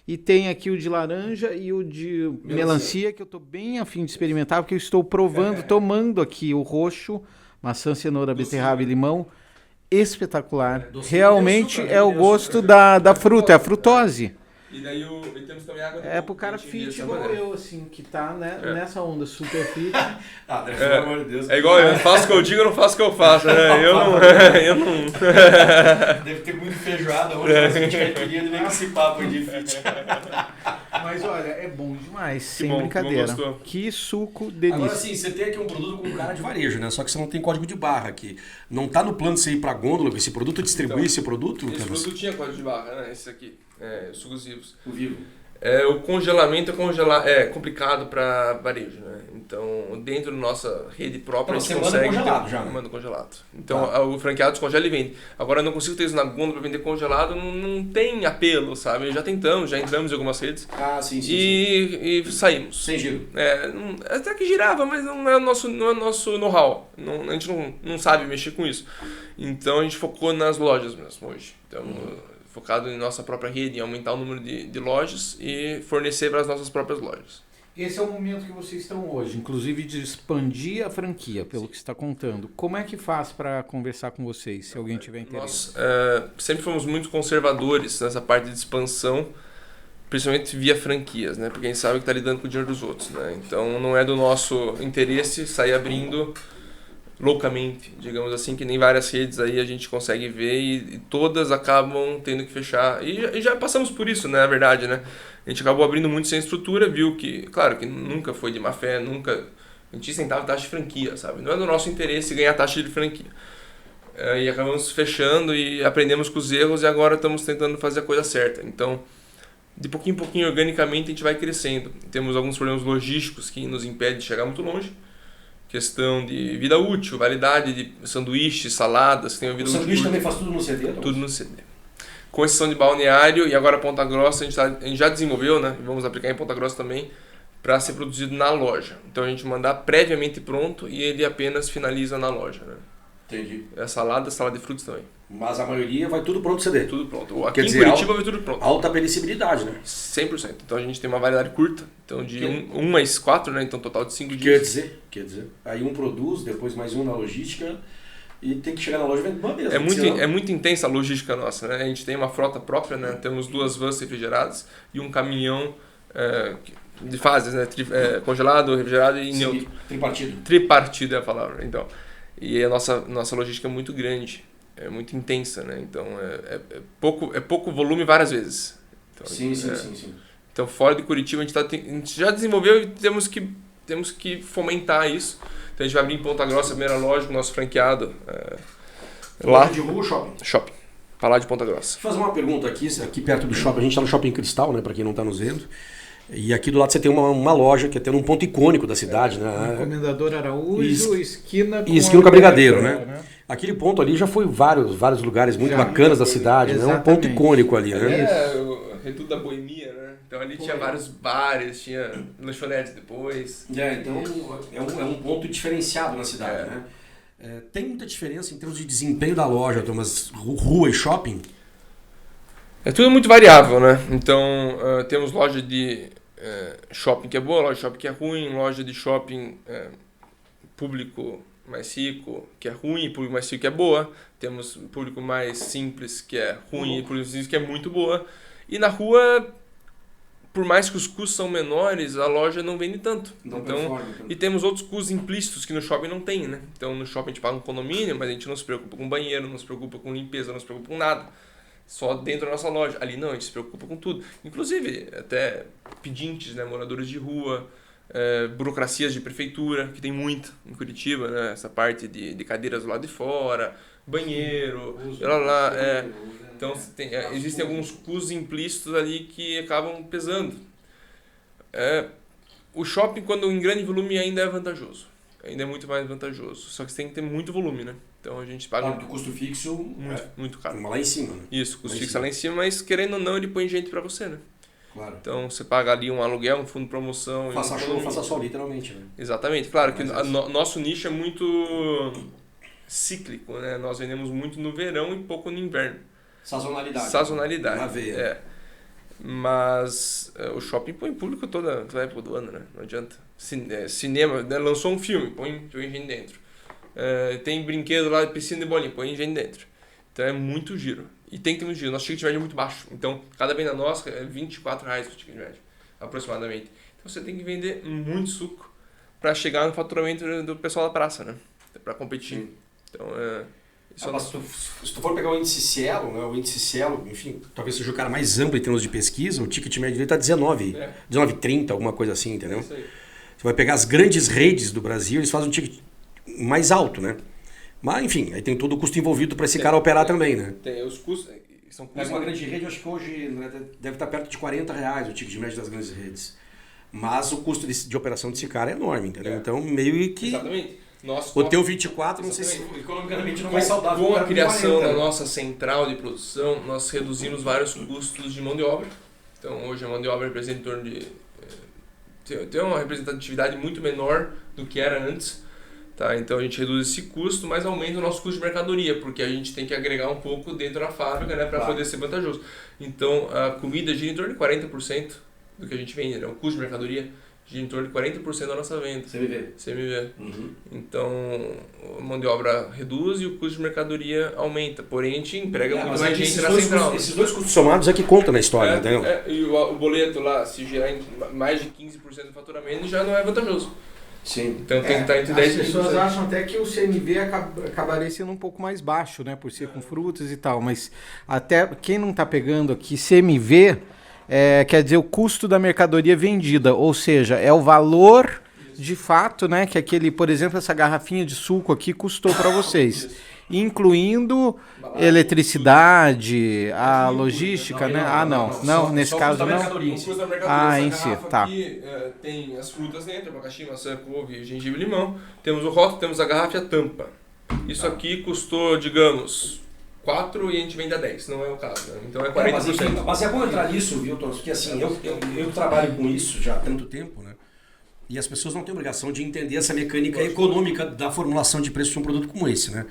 E tem aqui o de laranja e o de melancia, que eu tô bem a fim de experimentar, porque eu estou provando, tomando aqui o roxo, maçã, cenoura, beterraba e limão. Espetacular. Realmente é o gosto da fruta, é a frutose. E daí temos também água de É coco, pro cara que a gente fit dessa igual maneira. eu, assim, que tá nessa onda super fit. Pelo amor de Deus. É igual eu faço o que eu digo, eu não faço o que eu faço, né? Eu não... Deve ter muito feijoada hoje, mas a gente queria nem esse papo de fit. Mas olha, é bom demais, sem bom, brincadeira. que bom, gostou. Que suco delícia. Agora sim, você tem aqui um produto com cara de varejo, né? Só que você não tem código de barra aqui. Não tá no plano de você ir pra gôndola, esse produto distribuir esse produto? Esse Carlos? produto tinha código de barra, né? Esse aqui, sucos vivos. O vivo. O congelamento é complicado para varejo, né? Então, dentro da nossa rede própria, Então, a gente você manda consegue congelado já, né? manda congelado. Então, o franqueado descongela e vende. Agora, eu não consigo ter isso na gôndola para vender congelado, não tem apelo, sabe? Já tentamos, já entramos em algumas redes Sim. e saímos. Sem giro. Até que girava, mas não é o nosso know-how. A gente não sabe mexer com isso. Então, a gente focou nas lojas mesmo hoje. Então, focado em nossa própria rede, em aumentar o número de lojas e fornecer para as nossas próprias lojas. Esse é o momento que vocês estão hoje, inclusive de expandir a franquia, pelo que você está contando. Como é que faz para conversar com vocês, se alguém tiver interesse? Nós sempre fomos muito conservadores nessa parte de expansão, principalmente via franquias, né? Porque a gente sabe que está lidando com o dinheiro dos outros, né? Então não é do nosso interesse sair abrindo loucamente, digamos assim, que nem várias redes aí a gente consegue ver e todas acabam tendo que fechar. E já passamos por isso, né? Na verdade, né? A gente acabou abrindo muito sem estrutura, viu que, claro, que nunca foi de má fé, nunca... A gente sentava taxa de franquia, sabe? Não é do nosso interesse ganhar taxa de franquia. E acabamos fechando e aprendemos com os erros e agora estamos tentando fazer a coisa certa. Então, de pouquinho em pouquinho, organicamente, a gente vai crescendo. Temos alguns problemas logísticos que nos impedem de chegar muito longe. Questão de vida útil, validade de sanduíches, saladas. Tem uma vida o sanduíche também faz tudo no CD? Thomas? Tudo no CD. Com exceção de Balneário e agora Ponta Grossa, a gente já desenvolveu, né? Vamos aplicar em Ponta Grossa também, para ser produzido na loja. Então a gente mandar previamente pronto e ele apenas finaliza na loja, né? Entendi. É salada de frutas também. Mas a maioria vai tudo pronto CD? Tudo pronto. Aqui Quer em dizer, Curitiba vai tudo pronto. Alta perecibilidade, né? 100%. Então a gente tem uma validade curta, então de 1 mais 4, né? Então total de 5 dias. Quer dizer, aí um produz, depois mais um na logística e tem que chegar na loja e vender uma vez. É muito intensa a logística nossa, né? A gente tem uma frota própria, né? Temos 2 vans refrigeradas e um caminhão de fases, né? Congelado, refrigerado e neutro. Tripartido. Tripartido é a palavra, então. E a nossa logística é muito grande, é muito intensa, né? Então é pouco volume várias vezes. Então, Sim. Então fora de Curitiba a gente já desenvolveu e temos que fomentar isso. Então a gente vai abrir em Ponta Grossa a primeira loja com o nosso franqueado. Lá. De rua ou shopping? Shopping. Pra lá de Ponta Grossa. Deixa eu fazer uma pergunta aqui perto do shopping. A gente está no Shopping Cristal, né? Para quem não está nos vendo. E aqui do lado você tem uma loja que é tendo um ponto icônico da cidade, né? Comendador Araújo, esquina com a Brigadeiro, né? Aquele ponto ali já foi vários lugares muito bacanas da cidade, né? Um ponto icônico ali, né? O Reduto da Boemia, né? Então ali tinha vários bares, tinha lanchonetes depois. Então é um ponto diferenciado na cidade, né? Tem muita diferença em termos de desempenho da loja, Thomas, rua e shopping? É tudo muito variável, né? Então temos loja de shopping que é boa, loja de shopping que é ruim, loja de shopping público mais rico que é ruim, público mais rico que é boa. Temos público mais simples que é ruim e público simples que é muito boa. E na rua, por mais que os custos são menores, a loja não vende tanto. E temos outros custos implícitos que no shopping não tem, né? Então no shopping a gente paga um condomínio, mas a gente não se preocupa com banheiro, não se preocupa com limpeza, não se preocupa com nada. Só dentro da nossa loja. Ali não, a gente se preocupa com tudo. Inclusive, até pedintes, né? Moradores de rua, burocracias de prefeitura, que tem muita em Curitiba, né? Essa parte de cadeiras do lado de fora, banheiro, Então, existem alguns custos implícitos ali que acabam pesando. O shopping, quando em grande volume, ainda é vantajoso. Ainda é muito mais vantajoso. Só que você tem que ter muito volume, né? Então a gente paga... Claro, o custo fixo muito caro. Lá em cima, né? Isso, o custo fixo é lá em cima, mas querendo ou não, ele põe gente pra você, né? Claro. Então você paga ali um aluguel, um fundo de promoção... Faça show, faça sol, literalmente, né? Exatamente. Claro que nosso nicho é muito cíclico, né? Nós vendemos muito no verão e pouco no inverno. Sazonalidade. Na veia. Mas o shopping põe público toda a época do ano, né? Não adianta. Cinema, né? Lançou um filme, põe gente dentro. Tem brinquedo lá, piscina de bolinha, põe gente dentro. Então é muito giro. E tem que ter muito giro. Nosso ticket médio é muito baixo. Então, cada venda nossa é R$24 o ticket médio, aproximadamente. Então você tem que vender muito suco para chegar no faturamento do pessoal da praça, né? Para competir. Sim. Então, se tu for pegar o índice Cielo, né? O índice Cielo, enfim, talvez seja o cara mais amplo em termos de pesquisa, o ticket médio dele está 19,30, alguma coisa assim, entendeu? É isso aí. Você vai pegar as grandes redes do Brasil, eles fazem um ticket mais alto, né? Mas, enfim, aí tem todo o custo envolvido para esse cara operar também, né? Tem os custos... São custos... Mas uma grande rede, eu acho que hoje deve estar perto de R$40 o ticket médio das grandes redes. Mas o custo de operação desse cara é enorme, entendeu? Então, meio que... Exatamente. O teu 24, não sei se economicamente não é mais saudável. Com a criação da nossa central de produção, nós reduzimos vários custos de mão de obra. Então, hoje a mão de obra representa em torno de... tem uma representatividade muito menor do que era antes. Tá? Então a gente reduz esse custo, mas aumenta o nosso custo de mercadoria, porque a gente tem que agregar um pouco dentro da fábrica, né, para poder ser vantajoso. Então a comida gira em torno de 40% do que a gente vende, né, o custo de mercadoria. gira em torno de 40% da nossa venda. CMV. Uhum. Então, a mão de obra reduz e o custo de mercadoria aumenta. Porém, a gente emprega muito mais gente na central. Esses dois custos somados é que contam na história, entendeu? E o boleto lá, se girar em mais de 15% do faturamento, já não é vantajoso. Sim. Então tem que estar entre 10 e 20%. As pessoas acham até que o CMV acabaria sendo um pouco mais baixo, né? Por ser com frutas e tal. Mas até quem não está pegando aqui, CMV quer dizer o custo da mercadoria vendida. Ou seja, é o valor de fato, né? Que aquele, por exemplo, essa garrafinha de suco aqui custou para vocês. Incluindo eletricidade, a logística, né? Não, nesse caso não. O custo da mercadoria, em si, tá. Aqui tem as frutas dentro, abacaxi, maçã, couve, gengibre e limão. Temos o rótulo, temos a garrafa e a tampa. Isso aqui custou, digamos, 4 e a gente vende a 10, não é o caso, né? Então é 40%. Mas é bom entrar nisso, viu, Thomas? Porque assim, eu trabalho com isso já há tanto tempo, né? E as pessoas não têm obrigação de entender essa mecânica econômica da formulação de preço de um produto como esse, né?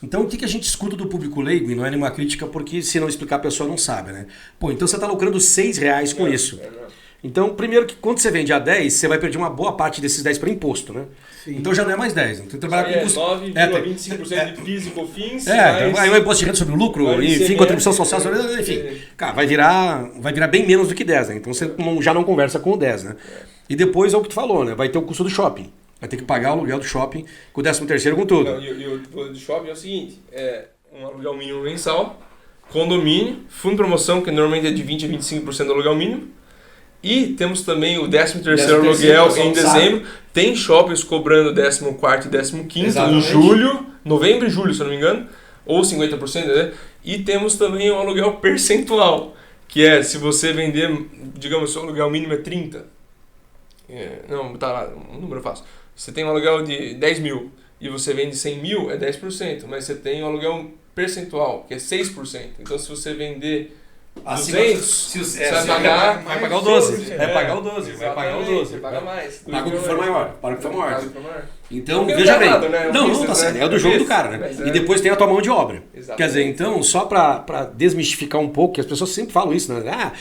Então, o que a gente escuta do público leigo, e não é nenhuma crítica, porque se não explicar a pessoa não sabe, né? Pô, então você está lucrando R$6 com isso. Então, primeiro que quando você vende a 10, você vai perder uma boa parte desses 10 para imposto, né? Sim. Então já não é mais 10. Então, trabalhar com custo... 9,25% de PIS e COFINS. Aí o imposto de renda sobre o lucro, enfim, contribuição social, enfim. Cara, vai virar bem menos do que 10, né? Então você já não conversa com o 10, né? E depois é o que tu falou, né? Vai ter o custo do shopping. Vai ter que pagar o aluguel do shopping com o 13º com tudo. E o do shopping é o seguinte, é um aluguel mínimo mensal, condomínio, fundo de promoção, que normalmente é de 20% a 25% do aluguel mínimo, e temos também o 13º aluguel em dezembro. Tem shoppings cobrando 14º e 15º em julho, novembro e julho, se eu não me engano, ou 50%, né? E temos também o aluguel percentual, que é se você vender, digamos, o aluguel mínimo é 30%. Não, tá lá, um número fácil. Você tem um aluguel de 10 mil e você vende 100 mil, é 10%, mas você tem um aluguel percentual, que é 6%. Então, se você vender 200, você vai pagar o 12. Vai pagar o 12. Vai pagar o 12. Você paga mais. Paga o que for maior. Paga o que for maior. Então, porque veja não bem. é nada, né? Não, tá certo. É do jogo do cara, né? E depois tem a tua mão de obra. Exatamente. Quer dizer, então, só para desmistificar um pouco, que as pessoas sempre falam isso, né?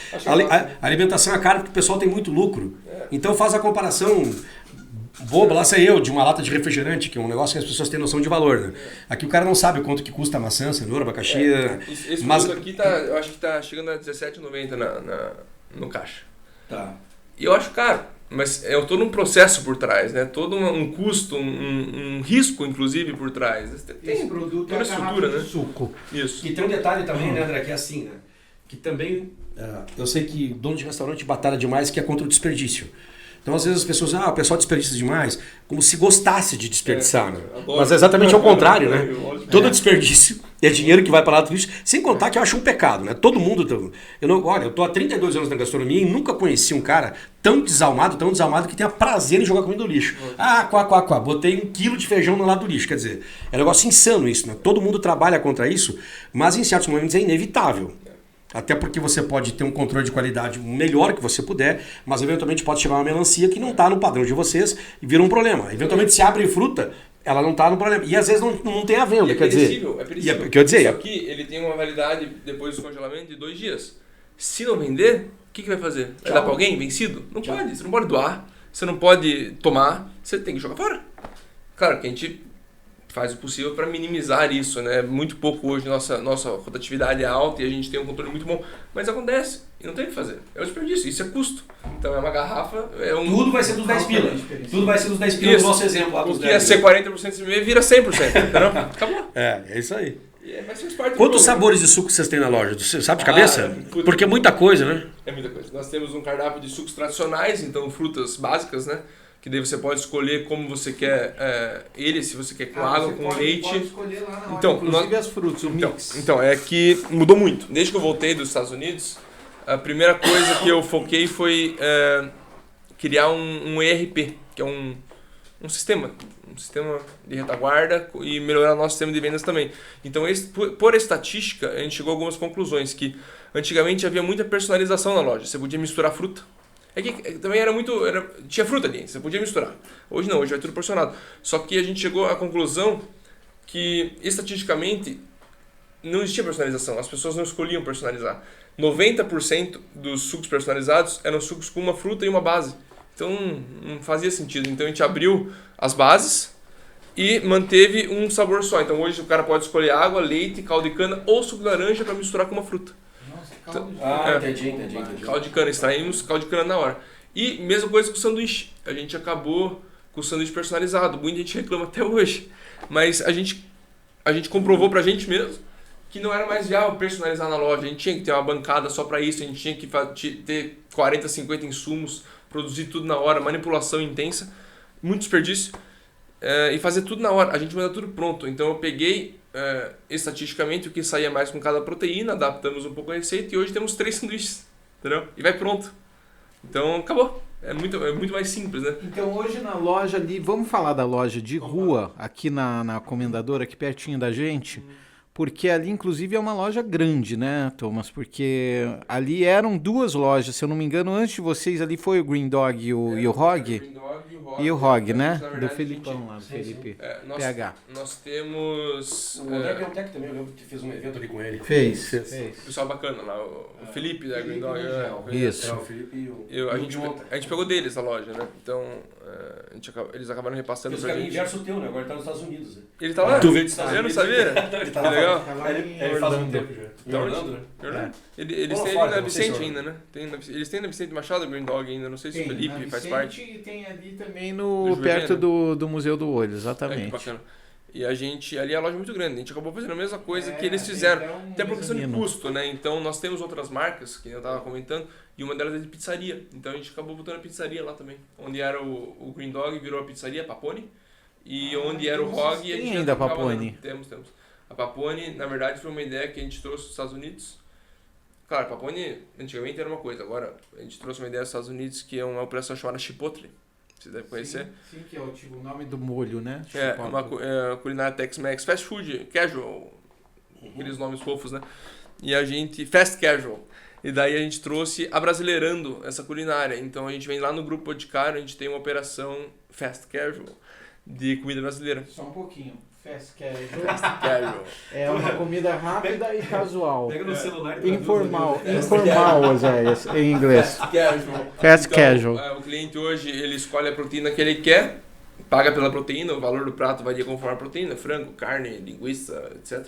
A alimentação é cara porque o pessoal tem muito lucro. Então faz a comparação boba, lá sei eu, de uma lata de refrigerante, que é um negócio que as pessoas têm noção de valor, né? Aqui o cara não sabe quanto que custa a maçã, cenoura, abacaxi. Esse produto aqui eu acho que tá chegando a R$17,90 no caixa. Tá. E eu acho caro, mas é todo um processo por trás, né? Todo um custo, um risco, inclusive, por trás. Tem Esse produto toda a estrutura, né? Suco. Isso. E tem um detalhe também, né, André, que é assim, né? Que também, eu sei que dono de restaurante batalha demais, que é contra o desperdício. Então, às vezes as pessoas, o pessoal desperdiça demais, como se gostasse de desperdiçar, né? Mas é exatamente ao contrário, né? Todo desperdício é dinheiro que vai para lá do lixo, sem contar que eu acho um pecado, né? Todo mundo... eu tô há 32 anos na gastronomia e nunca conheci um cara tão desalmado que tenha prazer em jogar comida no lixo. Botei 1 quilo de feijão no lado do lixo. Quer dizer, é um negócio insano isso, né? Todo mundo trabalha contra isso, mas em certos momentos é inevitável. Até porque você pode ter um controle de qualidade melhor que você puder, mas eventualmente pode chegar uma melancia que não está no padrão de vocês e vira um problema. Eventualmente se abre fruta, ela não está no problema. E às vezes não tem a venda, quer dizer... É perecível. Quer dizer, isso aqui ele tem uma validade depois do congelamento de 2 dias. Se não vender, o que vai fazer? Vai dar para alguém vencido? Não pode. Você não pode doar, você não pode tomar, você tem que jogar fora. Claro que a gente faz o possível para minimizar isso, né? Muito pouco hoje nossa rotatividade é alta e a gente tem um controle muito bom, mas acontece e não tem o que fazer. É o desperdício, isso é custo. Então é uma garrafa, tudo vai ser dos 10 pila. Tudo vai ser dos 10 pila no nosso exemplo lá dos 10. O que ia ser 40% de CMV vira 100%, entendeu? Acabou. É isso aí. Quantos sabores de suco vocês têm na loja? Você sabe de cabeça? Porque é muita coisa, né? É muita coisa. Nós temos um cardápio de sucos tradicionais, então frutas básicas, né? Que daí você pode escolher como você quer se você quer com água, com leite. Pode escolher lá na hora, então, inclusive as frutas, o mix. Então, é que mudou muito. Desde que eu voltei dos Estados Unidos, a primeira coisa que eu foquei foi criar um ERP, que é um sistema de retaguarda e melhorar nosso sistema de vendas também. Então, por estatística, a gente chegou a algumas conclusões, que antigamente havia muita personalização na loja. Você podia misturar fruta. É que também tinha fruta ali, você podia misturar. Hoje não, hoje vai tudo porcionado. Só que a gente chegou à conclusão que, estatisticamente, não existia personalização. As pessoas não escolhiam personalizar. 90% dos sucos personalizados eram sucos com uma fruta e uma base. Então não fazia sentido. Então a gente abriu as bases e manteve um sabor só. Então hoje o cara pode escolher água, leite, caldo de cana ou suco de laranja para misturar com uma fruta. Nossa, caldo de Entendi. Caldo de cana, extraímos caldo de cana na hora. E mesma coisa com o sanduíche. A gente acabou com o sanduíche personalizado. Muita gente reclama até hoje. Mas a gente comprovou pra gente mesmo que não era mais viável personalizar na loja. A gente tinha que ter uma bancada só para isso, a gente tinha que ter 40, 50 insumos, produzir tudo na hora, manipulação intensa, muito desperdício, e fazer tudo na hora. A gente manda tudo pronto. Então eu peguei estatisticamente o que saía mais com cada proteína, adaptamos um pouco a receita e hoje temos 3 sanduíches, entendeu? E vai pronto. Então acabou. É muito mais simples, né? Então hoje na loja ali, vamos falar da loja de rua, aqui na Comendadora, aqui pertinho da gente, porque ali inclusive é uma loja grande, né, Thomas? Porque ali eram 2 lojas, se eu não me engano, antes de vocês ali foi o Green Dog e o Rog. E o Rog, né? Do Felipão lá, do Felipe. PH. Nós temos... O André Biotech também, eu lembro que fez um evento ali com ele. Fez. Pessoal bacana lá, o Felipe da Green Dog. Isso. O Felipe e a gente pegou deles a loja, né? Então, eles acabaram repassando fez pra o caminho gente. inverso teu, né? Agora ele tá nos Estados Unidos. Né? Ele tá lá? Tu veio dos Estados Eu não Unidos. sabia? Ele tá Que lá. legal. Ele faz um tempo já. Em Orlando, né? Eles Ou têm fora, ali na não sei se Vicente é ainda, né? Eles têm na Vicente Machado, Green Dog ainda, não sei se o Felipe faz parte. E tem ali também Do perto Juventus. do Museu do Olho, Que exatamente. bacana. E ali a loja é muito grande, a gente acabou fazendo a mesma coisa que eles fizeram, até por questão de custo, né? Então nós temos outras marcas, que eu tava comentando, e uma delas é de pizzaria. Então a gente acabou botando a pizzaria lá também. Onde era o Green Dog virou a pizzaria, a Papone. E onde era o Rog, a gente tem ainda a trocava, Papone? né? Temos. A Papone, na verdade, foi uma ideia que a gente trouxe dos Estados Unidos. Claro, a Papone antigamente era uma coisa, agora a gente trouxe uma ideia dos Estados Unidos que é uma operação chamada Chipotle. Você deve conhecer. Sim, que é o nome do molho, né? É uma culinária Tex-Mex, fast food, casual, aqueles nomes fofos, né? E a gente, fast casual. E daí a gente trouxe abrasileirando essa culinária. Então a gente vem lá no Grupo Boticário, a gente tem uma operação fast casual de comida brasileira. Só um pouquinho. Fast casual. Fast casual. É uma comida rápida e casual. Pega no celular e Informal, Oséias, em inglês. Fast casual. Fast Então, casual. o cliente hoje, ele escolhe a proteína que ele quer, paga pela proteína, o valor do prato varia conforme a proteína, frango, carne, linguiça, etc.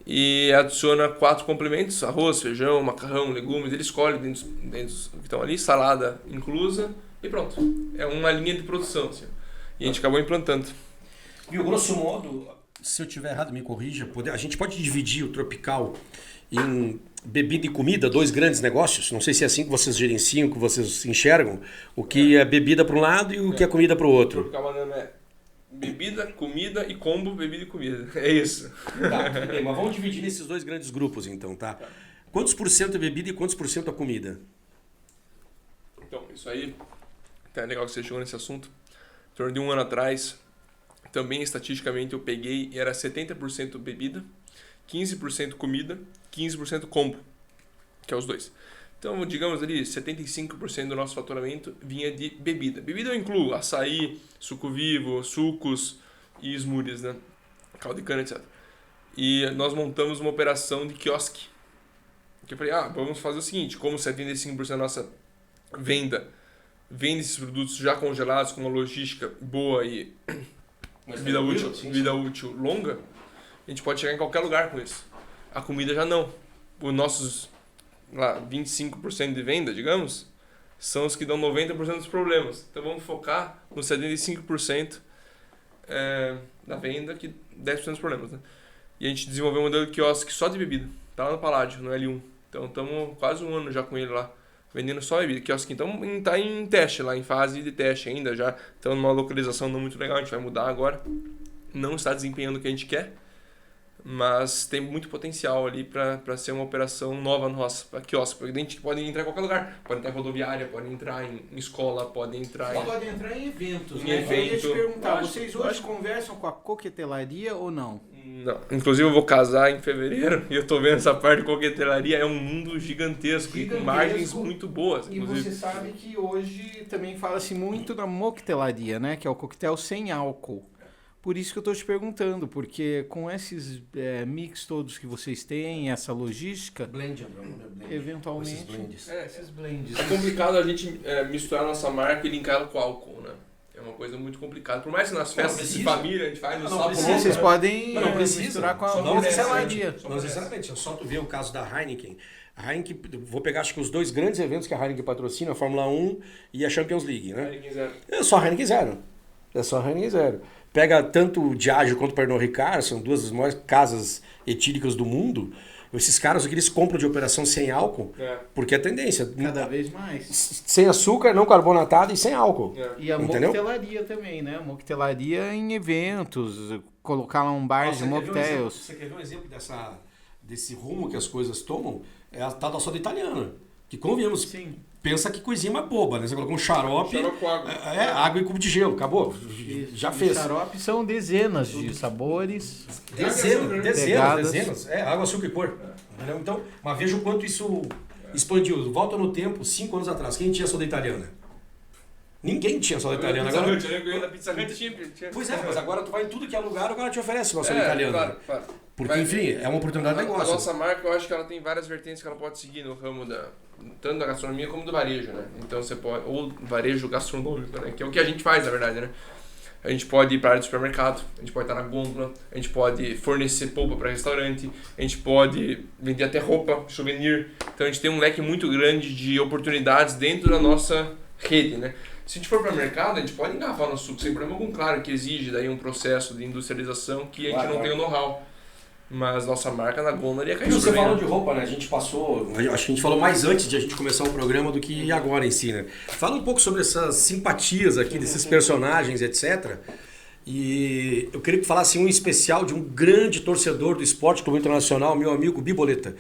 E adiciona 4 complementos, arroz, feijão, macarrão, legumes, ele escolhe dentro que estão ali, salada inclusa e pronto. É uma linha de produção, assim. E a gente acabou implantando. Viu, grosso modo, se eu tiver errado, me corrija, a gente pode dividir o Tropical em bebida e comida, 2 grandes negócios? Não sei se é assim que vocês gerenciam, que vocês enxergam, o que é bebida para um lado e o que é comida para o outro. Tropical Banana é bebida, comida e combo, bebida e comida. É isso. Tá, tudo bem, mas vamos dividir nesses 2 grandes grupos então, tá? Quantos por cento é bebida e quantos por cento é comida? Então, isso aí, até é legal que você chegou nesse assunto. Em torno de 1 ano atrás, também estatisticamente eu peguei e era 70% bebida, 15% comida, 15% combo, que é os 2. Então, digamos ali, 75% do nosso faturamento vinha de bebida. Bebida eu incluo açaí, suco vivo, sucos e smoothies, né? Caldo de cana, etc. E nós montamos uma operação de quiosque. Que eu falei, vamos fazer o seguinte, como 75% da nossa venda vende esses produtos já congelados com uma logística boa e vida útil longa, a gente pode chegar em qualquer lugar com isso. A comida já não. Os nossos 25% de venda, digamos, são os que dão 90% dos problemas. Então vamos focar nos 75% da venda, que 10% dos problemas. Né? E a gente desenvolveu um modelo de quiosque só de bebida. Tá lá no Paládio, no L1. Então estamos quase 1 ano já com ele lá, vendendo só bebida. Quiosque então está em teste lá, em fase de teste ainda. Já estamos numa localização não muito legal, a gente vai mudar agora. Não está desempenhando o que a gente quer, mas tem muito potencial ali para ser uma operação nova nossa, para quiosque. Porque a gente pode entrar em qualquer lugar. Pode entrar em rodoviária, pode entrar em escola, pode entrar Pode entrar em eventos, Em né? evento. Eu ia te perguntar, vocês hoje acho. conversam com a coquetelaria ou não? Não. Inclusive eu vou casar em fevereiro e eu tô vendo essa parte de coquetelaria, é um mundo gigantesco. E com margens muito boas. E Inclusive. você sabe que hoje também fala-se muito da moquetelaria, né? Que é o coquetel sem álcool. Por isso que eu estou te perguntando, porque com esses mix todos que vocês têm, essa logística, Blend, André, né? Blend. eventualmente... Esses blends. Esses blends. É complicado a gente misturar a nossa marca e linkar ela com álcool, né? É uma coisa muito complicada. Por mais que nas festas de família a gente faz o sapo precisa. louco, Vocês né? podem Não precisa. misturar com a Só não pastelaria. Não necessariamente. É só tu ver o caso da Heineken. A Heineken, vou pegar acho que os 2 grandes eventos que a Heineken patrocina, a Fórmula 1 e a Champions League, né? Heineken zero. É só a Heineken Zero. É só a Heineken Zero. Pega tanto o Diageo quanto o Pernod Ricard, são 2 das maiores casas etílicas do mundo. Esses caras aqui, eles compram de operação sem álcool, porque é tendência. Cada vez mais. Sem açúcar, não carbonatada e sem álcool. E a Entendeu? moquetelaria também, né? Moquetelaria em eventos, colocar lá um bar de mocktails. Você quer ver um exemplo desse rumo que as coisas tomam? É a tal da soda italiana. Que convenhamos, Sim. pensa que coisinha mais boba, né? Você colocou um xarope, Xarope com água. água e cubo de gelo, acabou. Já fez. Os xaropes são dezenas de sabores. Dezenas. Pegadas. Água, açúcar e cor. Entendeu? Então, mas veja o quanto isso expandiu. Volta no tempo, 5 anos atrás. Quem tinha soda italiana? Ninguém tinha soda italiana. Pizza Agora... Hut, né? Eu ia na Pizza Hut tinha. Pois é, mas agora tu vai em tudo que é lugar, o cara te oferece uma soda italiana. Claro. Porque, Mas, enfim, é uma oportunidade de A negócio. nossa marca, eu acho que ela tem várias vertentes que ela pode seguir no ramo tanto da gastronomia como do varejo, né? Então você pode, ou varejo gastronômico, né? Que é o que a gente faz, na verdade, né? A gente pode ir para a área do supermercado, a gente pode estar na gôndola, a gente pode fornecer polpa para restaurante, a gente pode vender até roupa, souvenir. Então a gente tem um leque muito grande de oportunidades dentro da nossa rede, né? Se a gente for para o mercado, a gente pode engarrafar no suco sem problema algum, claro, que exige daí um processo de industrialização que a gente não tem o know-how. Mas nossa marca na gôndola ia cair Você super bem, falou né? de roupa, né? A gente passou, acho que a gente falou mais antes de a gente começar o programa do que agora em si, né? Fala um pouco sobre essas simpatias aqui, desses personagens, etc. E eu queria que falasse um especial de um grande torcedor do Esporte Clube Internacional, meu amigo Biboleta.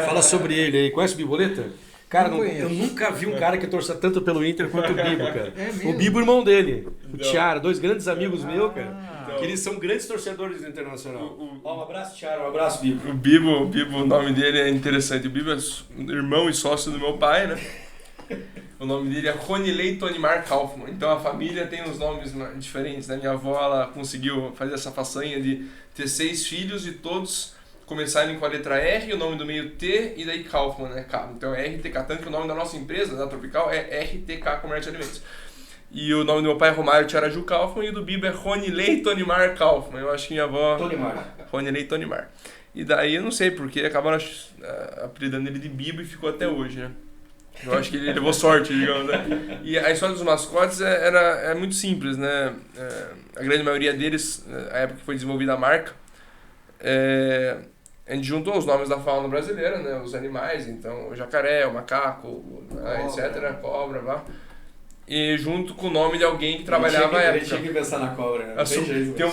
Fala sobre ele aí. Conhece o Biboleta? Cara, eu nunca vi um cara que torça tanto pelo Inter quanto o Bibo, cara. mesmo? O Bibo, irmão dele. O Tiara, 2 grandes amigos meus, cara. Que eles são grandes torcedores do Internacional. Um abraço, Tiara. Um abraço, Bibo. O Bibo, o nome dele é interessante. O Bibo é irmão e sócio do meu pai, né? O nome dele é Ronilei Tonimar Kaufmann. Então a família tem uns nomes diferentes, né? Minha avó, ela conseguiu fazer essa façanha de ter 6 filhos e todos começarem com a letra R, o nome do meio T e daí Kaufmann, né? Então é RTK, tanto que o nome da nossa empresa, da Tropical, é RTK Comércio de Alimentos. E o nome do meu pai é Romário Tiaraju Kaufmann e o do Bibo é Ronilei Tonimar Kaufmann. Eu acho que minha avó... Tonimar. Ronilei Tonimar. E daí eu não sei porque acabaram apelidando ele de Bibo e ficou até hoje, né? Eu acho que ele levou sorte, digamos, né? E a história dos mascotes é muito simples, né? A grande maioria deles, a época que foi desenvolvida a marca, a gente juntou os nomes da fauna brasileira, né? Os animais, então o jacaré, o macaco, etc., cobra, vá. E junto com o nome de alguém que trabalhava à época. Tinha que pensar na cobra, né? Tem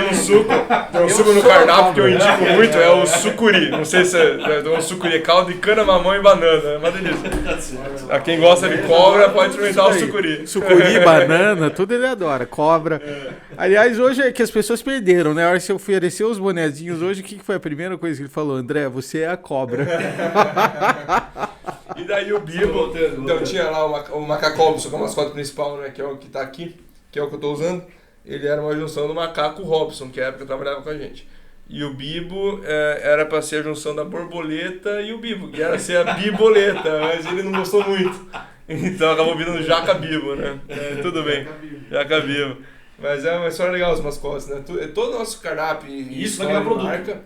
um suco, tem um suco no cardápio que eu indico muito, é o sucuri. Não sei se é um sucuri, é caldo de cana, mamão e banana, é uma delícia. A quem gosta de cobra pode experimentar o sucuri. Sucuri, banana, tudo ele adora. Cobra. Aliás, hoje é que as pessoas perderam, né? A hora que você ofereceu os bonezinhos hoje, o que foi a primeira coisa que ele falou? André, você é a cobra. E daí o Bibo, então tinha lá o macaco Robson, que é o mascote principal, né, que é o que tá aqui, que é o que eu tô usando. Ele era uma junção do macaco Robson, que é a época que trabalhava com a gente. E o Bibo era pra ser a junção da borboleta e o Bibo, que era ser a biboleta, mas ele não gostou muito. Então acabou virando Jaca Bibo, né? Tudo bem, Jaca Bibo. Mas é uma história legal os mascotes, né? Todo o nosso cardápio e Isso vai virar produto. Marca,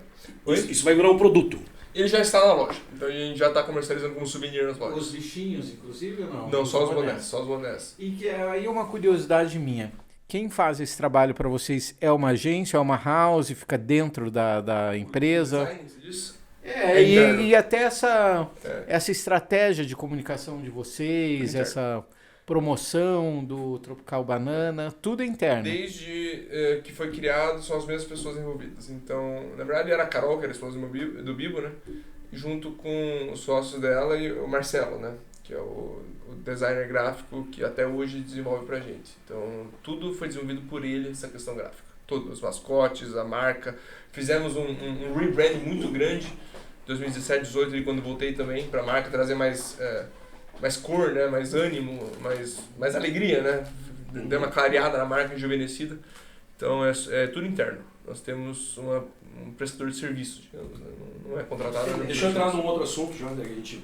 Isso vai virar um produto. ele já está na loja. Então a gente já está comercializando como souvenir nas lojas. Os bichinhos, inclusive, ou não? Não, só os bonés, só os bonés. E que aí uma curiosidade minha. Quem faz esse trabalho para vocês é uma agência, é uma house, fica dentro da empresa? Design, você disse? E até essa estratégia de comunicação de vocês, Interno. essa promoção do Tropical Banana, tudo é interno. Desde que foi criado, são as mesmas pessoas envolvidas. Então, na verdade, era a Carol, que era a esposa do Bibo, né? Junto com os sócios dela e o Marcelo, né? Que é o designer gráfico que até hoje desenvolve pra gente. Então, tudo foi desenvolvido por ele, essa questão gráfica. Todos os mascotes, a marca. Fizemos um rebrand muito grande, 2017, 2018, quando voltei também pra marca, trazer mais cor, né? Mais ânimo, mais alegria, né? deu uma clareada na marca, rejuvenescida. Então é tudo interno. Nós temos um prestador de serviço, digamos, né? Não é contratado. Deixa eu entrar num outro assunto já, da gente...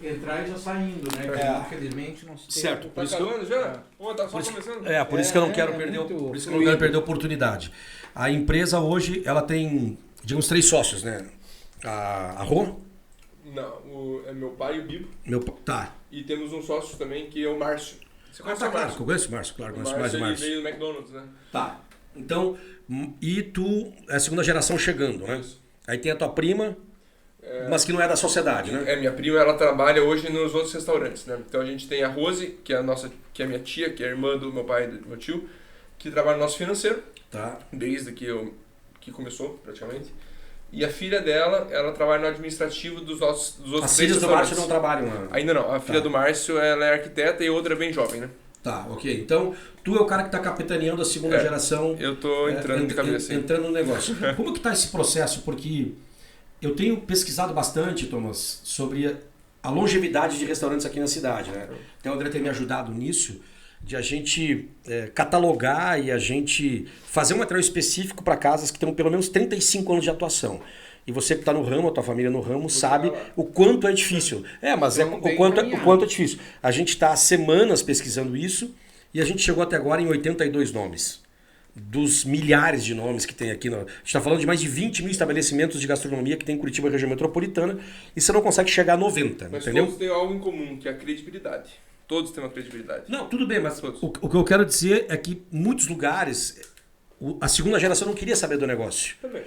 Entrar e já saindo, né? Porque, infelizmente, não se tem... Certo, Tá acabando já? Ou tá só começando? Por isso que eu não quero perder, por isso que eu não quero perder a oportunidade. A empresa hoje, ela tem, digamos, 3 sócios, né? A Rô? Não, é meu pai e o Bibo. Tá. E temos um sócio também que é o Márcio. Você conhece o Claro, Márcio? eu conheço o Márcio, claro, O conheço mais o Márcio, ele Márcio. veio do McDonald's, né? Tá. Então, e tu é a segunda geração chegando, né? Isso. Aí tem a tua prima, mas que não é da sociedade, né? Minha prima, ela trabalha hoje nos outros restaurantes, né? Então a gente tem a Rose, que é a minha tia, que é a irmã do meu pai e do meu tio, que trabalha no nosso financeiro, Tá. desde que começou, praticamente. E a filha dela, ela trabalha no administrativo dos outros As 3 filhas do restaurantes. Márcio não trabalham lá. Ainda não. A filha Tá. do Márcio, ela é arquiteta e outra é bem jovem, né? Tá, ok. Então, tu é o cara que está capitaneando a segunda geração. Eu tô entrando de cabeça. Entrando no negócio. Como que tá esse processo? Porque eu tenho pesquisado bastante, Thomas, sobre a longevidade de restaurantes aqui na cidade, né? Até o André tem me ajudado nisso, de a gente catalogar e a gente fazer um material específico para casas que tenham pelo menos 35 anos de atuação. E você que está no ramo, a tua família no ramo, sabe o quanto é difícil. Mas Então, o quanto é difícil. A gente está há semanas pesquisando isso e a gente chegou até agora em 82 nomes. Dos milhares de nomes que tem aqui. A gente está falando de mais de 20 mil estabelecimentos de gastronomia que tem em Curitiba, região metropolitana, e você não consegue chegar a 90, Mas entendeu? todos têm algo em comum, que é a credibilidade. Todos têm uma credibilidade. Não, tudo bem, mas Todos. o que eu quero dizer é que em muitos lugares a segunda geração não queria saber do negócio. Também.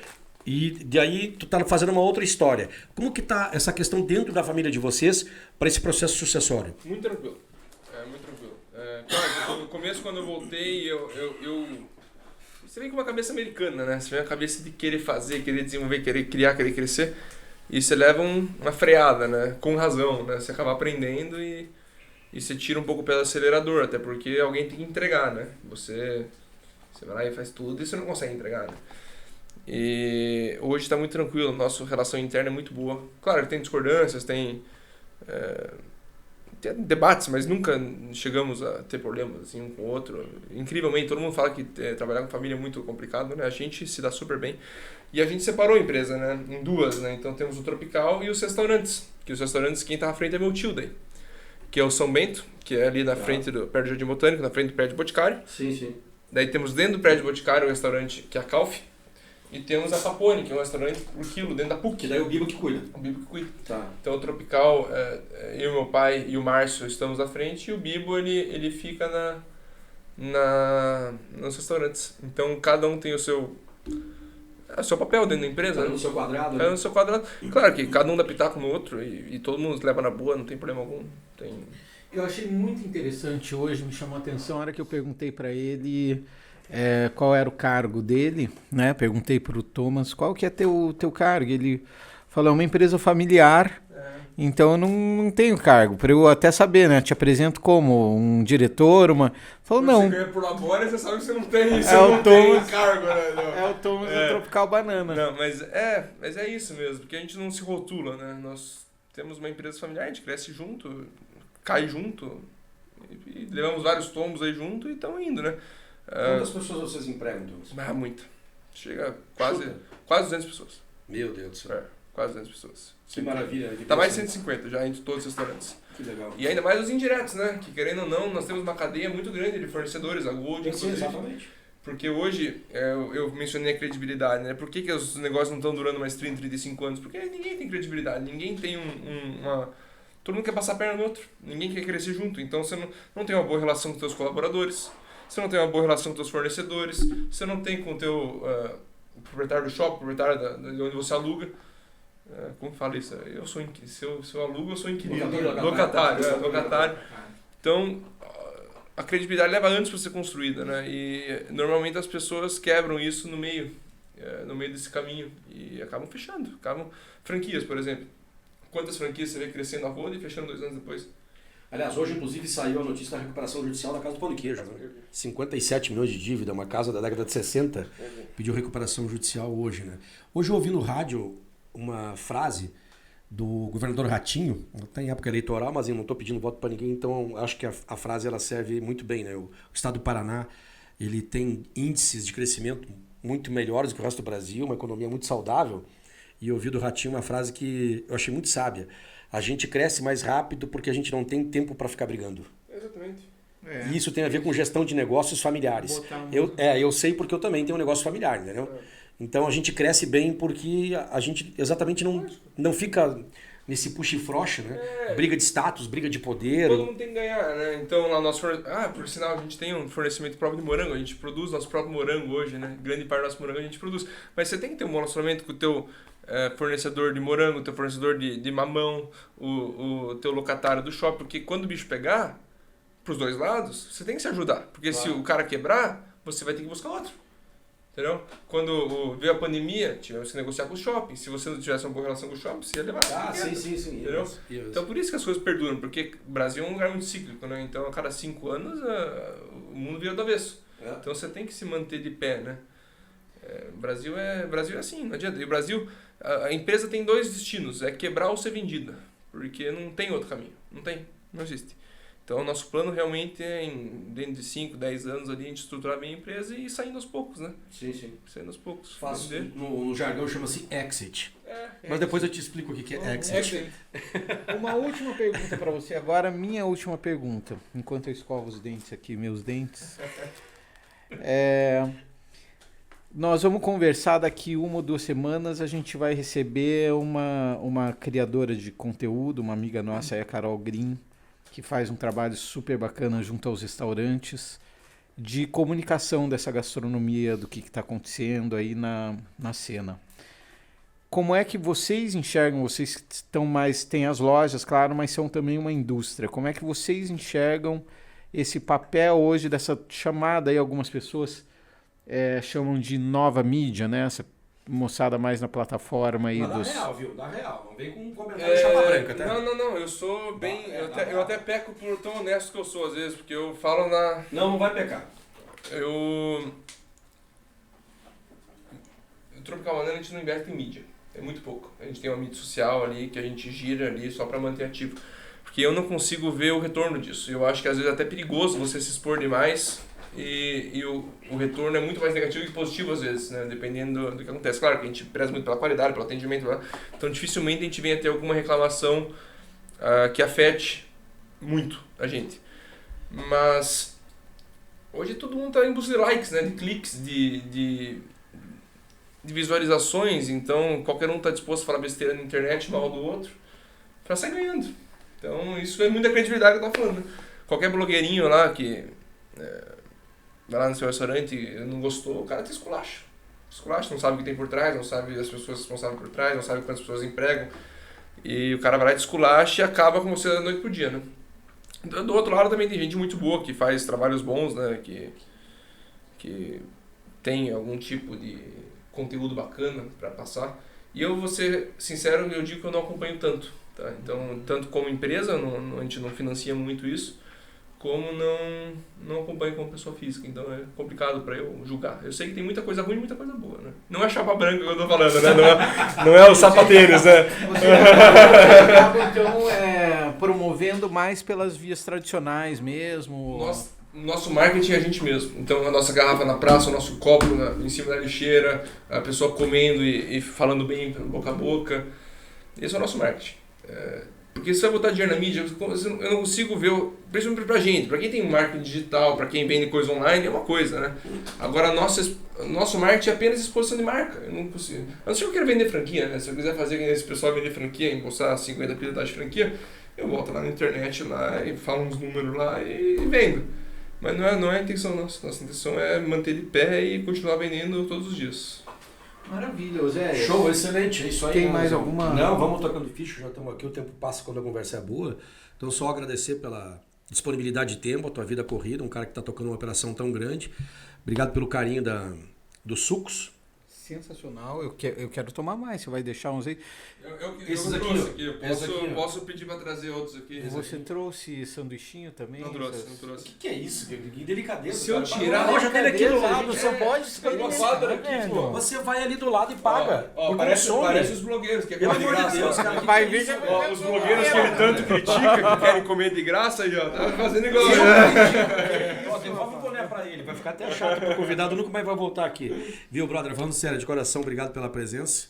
E daí tu tá fazendo uma outra história. Como que tá essa questão dentro da família de vocês para esse processo sucessório? Muito tranquilo. Muito tranquilo. Claro, no começo, quando eu voltei, você vem com uma cabeça americana, né? Você vem com a cabeça de querer fazer, querer desenvolver, querer criar, querer crescer. E você leva uma freada, né? Com razão, né? Você acaba aprendendo e você tira um pouco o pé do acelerador, até porque alguém tem que entregar, né? Você vai lá e faz tudo e você não consegue entregar, né? E hoje está muito tranquilo, nossa relação interna é muito boa. Claro que tem discordâncias, tem debates, mas nunca chegamos a ter problemas assim, um com o outro. Incrivelmente, todo mundo fala que trabalhar com família é muito complicado, né? A gente se dá super bem. E a gente separou a empresa, né? Em 2, né? Então temos o Tropical e os restaurantes. Que os restaurantes, quem está à frente é meu tio daí. Que é o São Bento, que é ali na frente, perto do Jardim Botânico, na frente do prédio Boticário. Sim, sim. Daí temos dentro do prédio Boticário o restaurante, que é a Calf. E temos a Capone, que é um restaurante por quilo, dentro da PUC. Que daí é o Bibo que cuida. O Bibo que cuida. Tá. Então o Tropical, eu, meu pai e o Márcio estamos à frente, e o Bibo ele fica nos restaurantes. Então cada um tem o seu papel dentro da empresa. Cada um né? no seu quadrado. Cada um no seu quadrado. Claro que cada um dá pitaco no outro e todo mundo leva na boa, não tem problema algum. Eu achei muito interessante hoje, me chamou a atenção a hora que eu perguntei para ele qual era o cargo dele, né? Perguntei para o Thomas qual que é teu cargo. Ele falou, é uma empresa familiar, então eu não tenho cargo. Para eu até saber, né? Te apresento como um diretor, Falou, não. Você ganha por labora, você sabe que você não tem isso, o Thomas, cargo, né? Não. É o Thomas do Tropical Banana. Não, mas é isso mesmo, porque a gente não se rotula, né? Nós temos uma empresa familiar, a gente cresce junto, cai junto, e levamos vários tombos aí junto e estamos indo, né? Quantas pessoas vocês empregam, Thomas? Muito. Chega quase 200 pessoas. Meu Deus do céu. Quase 200 pessoas. Que maravilha. Que Tá mais de 150 já entre todos os restaurantes. Que legal. E ainda mais os indiretos, né? Que querendo ou não, nós temos uma cadeia muito grande de fornecedores, a Gold, Sim, inclusive. exatamente. Porque hoje, eu mencionei a credibilidade, né? Por que os negócios não estão durando mais 30, 35 anos? Porque ninguém tem credibilidade, ninguém tem uma... Todo mundo quer passar a perna no outro, ninguém quer crescer junto. Então você não tem uma boa relação com os seus colaboradores, você não tem uma boa relação com os seus fornecedores, você não tem com o teu proprietário do shopping, proprietário de onde você aluga. Como fala isso? Se eu alugo, eu sou inquilino. Locatário. Então, a credibilidade leva anos para ser construída, né? E normalmente as pessoas quebram isso no meio desse caminho e acabam fechando. Franquias, por exemplo. Quantas franquias você vê crescendo a roda e fechando 2 anos depois? Aliás, hoje inclusive saiu a notícia da recuperação judicial da Casa do Pão de Queijo. Né? 57 milhões de dívida, uma casa da década de 60 pediu recuperação judicial hoje. Né? Hoje eu ouvi no rádio uma frase do governador Ratinho, está em época eleitoral, mas eu não estou pedindo voto para ninguém, então acho que a frase ela serve muito bem, né? O estado do Paraná, ele tem índices de crescimento muito melhores que o resto do Brasil, uma economia muito saudável, e eu ouvi do Ratinho uma frase que eu achei muito sábia: a gente cresce mais rápido porque a gente não tem tempo para ficar brigando. Exatamente. E isso tem a ver com gestão de negócios familiares. Eu sei porque eu também tenho um negócio familiar, entendeu? Então a gente cresce bem porque a gente exatamente não fica nesse puxa e frouxa, né? Briga de status, briga de poder. Todo mundo tem que ganhar, né? Então lá nosso por sinal, a gente tem um fornecimento próprio de morango, a gente produz nosso próprio morango hoje, né? Grande parte do nosso morango a gente produz. Mas você tem que ter um bom relacionamento com o teu fornecedor de morango, o teu fornecedor de mamão, o teu locatário do shopping, porque quando o bicho pegar, pros dois lados, você tem que se ajudar. Porque se o cara quebrar, você vai ter que buscar outro. Entendeu? Quando veio a pandemia, tivemos que negociar com o shopping. Se você não tivesse uma boa relação com o shopping, você ia levar. Sim. Entendeu? Isso. Então por isso que as coisas perduram, porque o Brasil é um lugar muito cíclico, né? Então a cada 5 anos o mundo vira do avesso. Então você tem que se manter de pé, né? O Brasil é assim, não adianta. E o Brasil, a empresa tem 2 destinos, é quebrar ou ser vendida. Porque não tem outro caminho. Não existe. Então, o nosso plano realmente é, dentro de 5, 10 anos, ali, a gente estruturar bem a empresa e ir saindo aos poucos, né? Sim. Saindo aos poucos. No jargão chama-se exit. Mas depois eu te explico o que é exit. Uma última pergunta para você agora, minha última pergunta, enquanto eu escovo os dentes aqui, meus dentes. Nós vamos conversar daqui 1 ou 2 semanas, a gente vai receber uma criadora de conteúdo, uma amiga nossa, a Carol Green, que faz um trabalho super bacana junto aos restaurantes, de comunicação dessa gastronomia, do que está acontecendo aí na cena. Como é que vocês enxergam, vocês estão mais, tem as lojas, claro, mas são também uma indústria, como é que vocês enxergam esse papel hoje dessa chamada aí, algumas pessoas chamam de nova mídia, né? Essa moçada mais na plataforma aí Mas dos... dá real, viu? Dá real. Não vem com um comentário chapa branca, tá? Não. Eu sou bem... Eu até peco por tão honesto que eu sou, às vezes, porque eu falo na... Não vai pecar. O Tropical Banana, a gente não investe em mídia. É muito pouco. A gente tem uma mídia social ali, que a gente gira ali só para manter ativo. Porque eu não consigo ver o retorno disso. Eu acho que às vezes é até perigoso você se expor demais e o retorno é muito mais negativo que positivo às vezes, né? Dependendo do que acontece. Claro que a gente preza muito pela qualidade, pelo atendimento, então dificilmente a gente vem a ter alguma reclamação que afete muito a gente. Mas hoje todo mundo está em busca de likes, né? De cliques, de visualizações, então qualquer um está disposto a falar besteira na internet, mal do outro, para sair ganhando. Então isso é muita credibilidade que eu estou falando, né? Qualquer blogueirinho lá que vai lá no seu restaurante e não gostou, o cara te esculacha. Não sabe o que tem por trás, não sabe as pessoas responsáveis por trás, não sabe quantas pessoas empregam. E o cara vai lá e te esculacha e acaba com você da noite pro dia, né? Do outro lado também tem gente muito boa que faz trabalhos bons, né? Que tem algum tipo de conteúdo bacana para passar. E eu vou ser sincero, eu digo que eu não acompanho tanto. Tá? Então, tanto como empresa, a gente não financia muito isso, como não acompanho como pessoa física, então é complicado para eu julgar. Eu sei que tem muita coisa ruim e muita coisa boa, né? Não é chapa branca que eu tô falando, né? Não é os sapateiros, né? Você acaba, então, promovendo mais pelas vias tradicionais mesmo? Nosso marketing é a gente mesmo. Então, a nossa garrafa na praça, o nosso copo em cima da lixeira, a pessoa comendo e falando bem boca a boca. Esse é o nosso marketing. Porque se vai botar dinheiro na mídia, eu não consigo ver, principalmente pra gente, pra quem tem marketing digital, pra quem vende coisa online, é uma coisa, né? Agora, nosso marketing é apenas exposição de marca, eu não consigo. A não ser que eu quero vender franquia, né? Se eu quiser fazer esse pessoal vender franquia, embolsar 50 pila de franquia, eu volto lá na internet lá e falo uns números lá e vendo. Mas não é a intenção nossa. Nossa intenção é manter de pé e continuar vendendo todos os dias. Maravilha, Zé. Show, excelente. É isso aí. Tem mais alguma? Não, vamos tocando ficha, já estamos aqui, o tempo passa quando a conversa é boa. Então, só agradecer pela disponibilidade de tempo, a tua vida corrida, um cara que está tocando uma operação tão grande. Obrigado pelo carinho dos sucos. sensacional. Eu quero tomar mais. Você vai deixar uns aí? Eu Esses trouxe aqui, aqui. Eu posso pedir pra trazer outros aqui. Você trouxe sanduichinho também? Não trouxe. O que é isso? Que delicadeza. Se eu cara. tirar a loja dele aqui do lado, você pode uma quadra aqui, pô. Você vai ali do lado e paga. Ó, E parece consome. os blogueiros que Pelo comem de amor de graça. Deus, ó. cara. Vai que é ver isso? que Ó, os blogueiros que ele tanto critica, que querem comer de graça aí, ó. Tá fazendo igual. Ó, devolve o boné pra ele, vai ficar até chato pro convidado, nunca mais vai voltar aqui. Viu, brother? Falando sério, de coração, obrigado pela presença.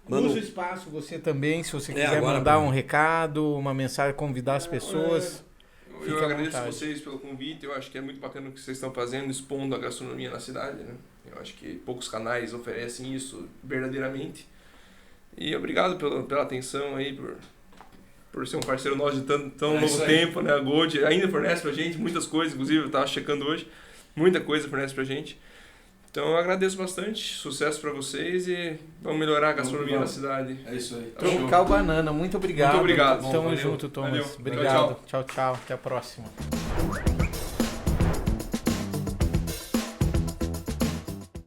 Mano, Usa o espaço você também, se você quiser agora, mandar pô. um recado, uma mensagem, convidar as pessoas. Eu Fique à agradeço vontade. vocês pelo convite. Eu acho que é muito bacana o que vocês estão fazendo, expondo a gastronomia na cidade, né? Eu acho que poucos canais oferecem isso verdadeiramente. E obrigado pela atenção aí, por ser um parceiro nosso de tão longo tempo, né? A Gold ainda fornece pra gente muitas coisas, inclusive eu tava checando hoje, muita coisa fornece pra gente. Então eu agradeço bastante, sucesso pra vocês e vamos melhorar a gastronomia na cidade. é isso aí. Tropical Banana, muito obrigado. Muito obrigado. Tamo Valeu. junto, Thomas. Valeu. Obrigado. Tchau, Tchau, tchau. Até a próxima.